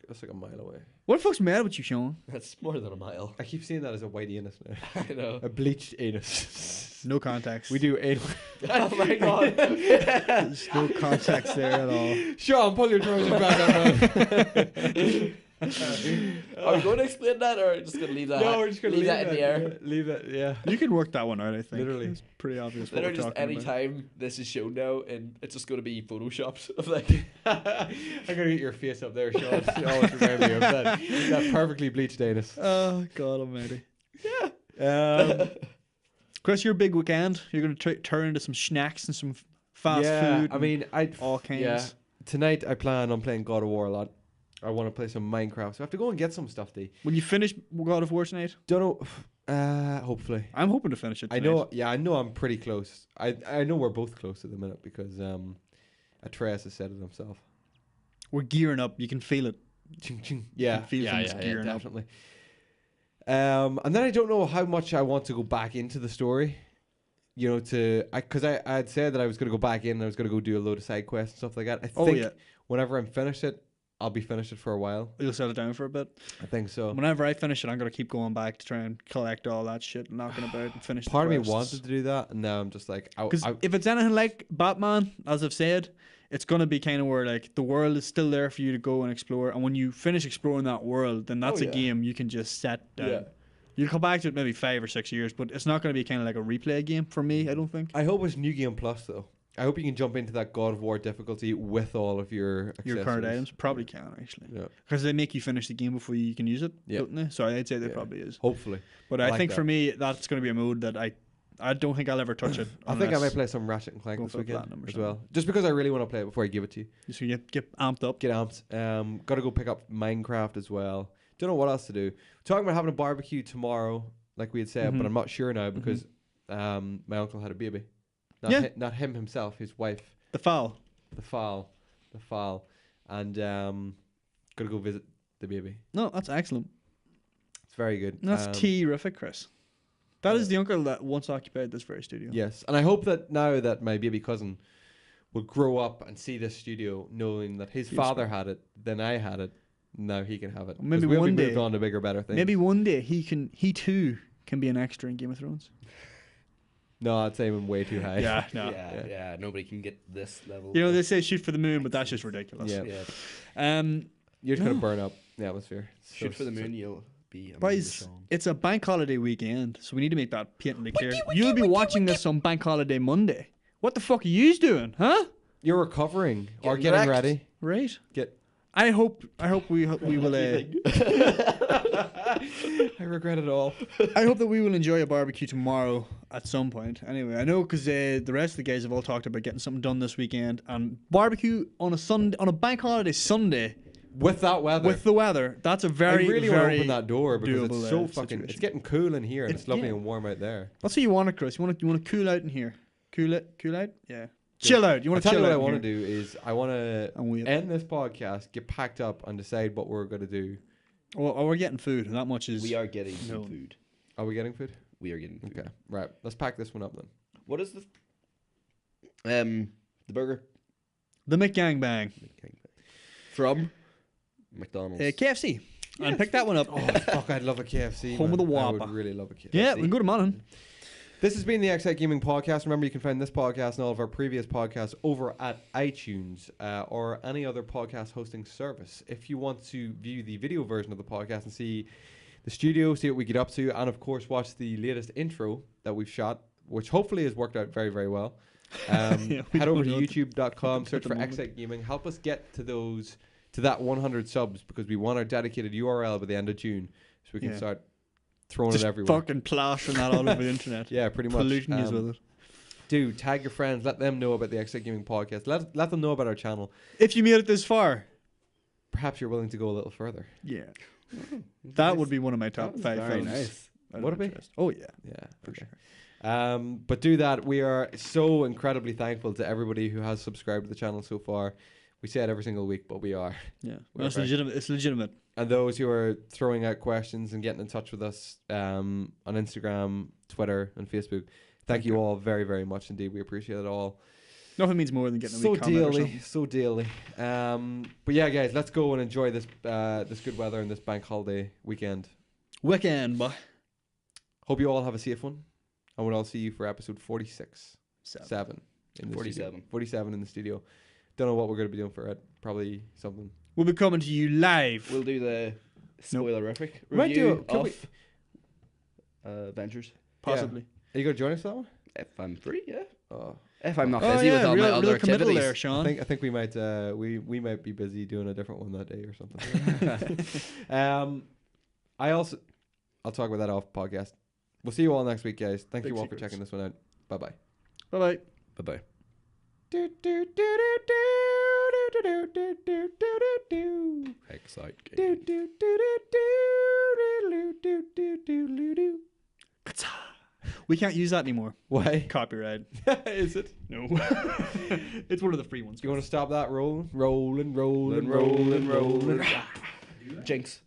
That's like a mile away.
What the fuck's mad with you, Sean?
That's more than a mile.
I keep seeing that as a white anus now.
I know.
A bleached anus.
No context.
We do anal.
Oh my god.
There's no context there at all.
Sean, pull your trousers back up, man.
Are we going to explain that, or just going to leave that?
No, we're just gonna
leave that in the air.
Leave that, yeah.
You can work that one out, I think.
Literally.
It's pretty obvious what we're
Literally, just
talking
any
about.
time this is shown now, and it's just going to be photoshopped of like.
I gotta get your face up there, Sean. You always remember you of that perfectly bleached anus.
Oh, God almighty.
Um,
Chris, your big weekend. You're going to turn into some snacks and some fast food.
I mean,
all kinds.
Yeah. Tonight I plan on playing God of War a lot. I want to play some Minecraft, so I have to go and get some stuff.
Will you finish God of War tonight?
Don't know. Hopefully.
I'm hoping to finish it
I
tonight.
know. Yeah, I know. I'm pretty close. I know we're both close at the minute because Atreus has said it himself.
We're gearing up. You can feel it.
Ching, ching. Yeah,
feel
yeah,
things gearing up.
definitely. And then I don't know how much I want to go back into the story. You know, because I had said that I was going to go back in and I was going to go do a load of side quests and stuff like that. I think whenever I'm finished it, I'll be finished it for a while.
You'll settle down for a bit.
I think so.
Whenever I finish it, I'm going to keep going back to try and collect all that shit, knocking about and finish
Part of
the
me
quests.
wanted to do that, and now I'm just like,
Because if it's anything like Batman, as I've said, it's going to be kind of where like the world is still there for you to go and explore. And when you finish exploring that world, then that's a game you can just set down.
Yeah.
You'll come back to it maybe 5 or 6 years, but it's not going to be kind of like a replay game for me, I don't think.
I hope it's New Game Plus though. I hope you can jump into that God of War difficulty with all of your
Your current
accessories.
items probably can actually.
Yeah.
Because they make you finish the game before you can use it,
Yeah.
don't they? So I'd say there
Yeah.
probably is.
Hopefully.
But
I
I
like
think
that.
for me, that's going to be a mode that I don't think I'll ever touch it.
I think I
unless-
might play some Ratchet and Clank
go
this
for the
weekend
platinum or
as
something.
well. Just because I really want to play it before I give it to you.
So you get amped up.
Get amped. Got to go pick up Minecraft as well. Don't know what else to do. Talking about having a barbecue tomorrow, like we had said,
Mhm.
but I'm not sure now because my uncle had a baby. Not
Yeah.
not him himself, his wife,
The foul.
the fowl, and got to go visit the baby.
No, that's excellent.
It's very good.
That's terrific, Chris. That is the uncle that once occupied this very studio.
Yes, and I hope that now that my baby cousin will grow up and see this studio, knowing that his father had it, then I had it. Now he can have it. 'Cause
Maybe
we'll
one
be
day-
moved on to bigger, better things.
Maybe one day he too can be an extra in Game of Thrones.
No, I'd say I'm way too high.
Yeah, no.
Yeah, nobody can get this level.
You know, they say shoot for the moon, but that's just ridiculous.
Yeah.
Yeah.
You're just gonna burn up the atmosphere.
Shoot for the moon, you'll be.
Boys, it's a bank holiday weekend, so we need to make that patently clear. You'll be watching this on Bank Holiday Monday. What the fuck are you doing, huh?
You're recovering or
Getting
getting
wrecked.
ready.
Right.
Get.
I hope we will.
I regret it all.
I hope that we will enjoy a barbecue tomorrow at some point. Anyway, I know because the rest of the guys have all talked about getting something done this weekend, and barbecue on a Sunday, on a bank holiday Sunday
With that weather.
with the weather. That's a
I
very
really want to
very
open that door because
doable,
it's so fucking.
situation.
It's getting cool in here and it's lovely
yeah.
and warm out there.
That's what you want, Chris. You want to cool out in here. Cool out. Yeah. Chill out. You
I
want to
tell you
chill
what
out.
I want to
in here.
do is I want to
And wait.
end this podcast, get packed up, and decide what we're gonna do.
Well, we're getting food. That much is.
We are getting some
No.
food.
Are we getting food?
We are getting food.
Okay, right. Let's pack this one up then.
What is the burger
The McGangbang.
from McDonald's?
KFC. and pick that one up.
Oh fuck! I'd love a KFC.
Home of
man.
the
I
Whopper.
would really love a KFC.
Yeah, we can go to Monaghan.
This has been the Xite Gaming Podcast. Remember, you can find this podcast and all of our previous podcasts over at iTunes or any other podcast hosting service. If you want to view the video version of the podcast and see the studio, see what we get up to, and of course watch the latest intro that we've shot, which hopefully has worked out very, very well,
Yeah, we
head over to
don't know
youtube.com, search
the
for
moment.
Xite Gaming. Help us get to that 100 subs, because we want our dedicated URL by the end of June so we can
Yeah.
start throwing
Just
it everywhere.
fucking plastering that all over the internet.
Yeah, pretty much.
Polluting you with it.
Do tag your friends, let them know about the Xite Gaming Podcast. Let them know about our channel.
If you made it this far,
Perhaps you're willing to go a little further.
yeah, that would be one of my top 5
Very
films.
nice.
out of
Would it be?
interest. Oh yeah,
Yeah,
for
okay.
sure.
But do that. We are so incredibly thankful to everybody who has subscribed to the channel so far. We say it every single week, but we are.
Yeah,
We're
no, it's
very-
legitimate. It's legitimate.
And those who are throwing out questions and getting in touch with us on Instagram, Twitter, and Facebook, thank you all very, very much indeed. We appreciate it all.
Nothing means more than getting a
So
wee comment or
daily,
something.
so daily. But yeah, guys, let's go and enjoy this this good weather and this bank holiday weekend.
Weekend, boy.
Hope you all have a safe one, and we'll all see you for episode 46.
Seven.
7 in the
47.
studio. 47 in the studio. Don't know what we're going to be doing for it. Probably something.
We'll be coming to you live.
We'll do the spoilerific
We might do
review
it. Can we-
of Avengers.
Possibly.
Are you going to join us for that one?
If I'm free, yeah.
Oh,
If I'm not
Oh
busy
yeah,
with all my
real,
other
real committal
activities.
there,
I
Sean.
think we might we might be busy doing a different one that day or something. I'll talk about that off podcast. We'll see you all next week, guys. Thank
Big
you all
secrets.
for checking this one out. Bye bye.
Bye bye.
Bye-bye. Xite
We can't use that anymore.
Why?
Copyright.
Is it?
No. It's one of the free ones.
Do you want to stop that rolling? Rolling, rolling,
Rolling,
rolling, rolling.
Jinx.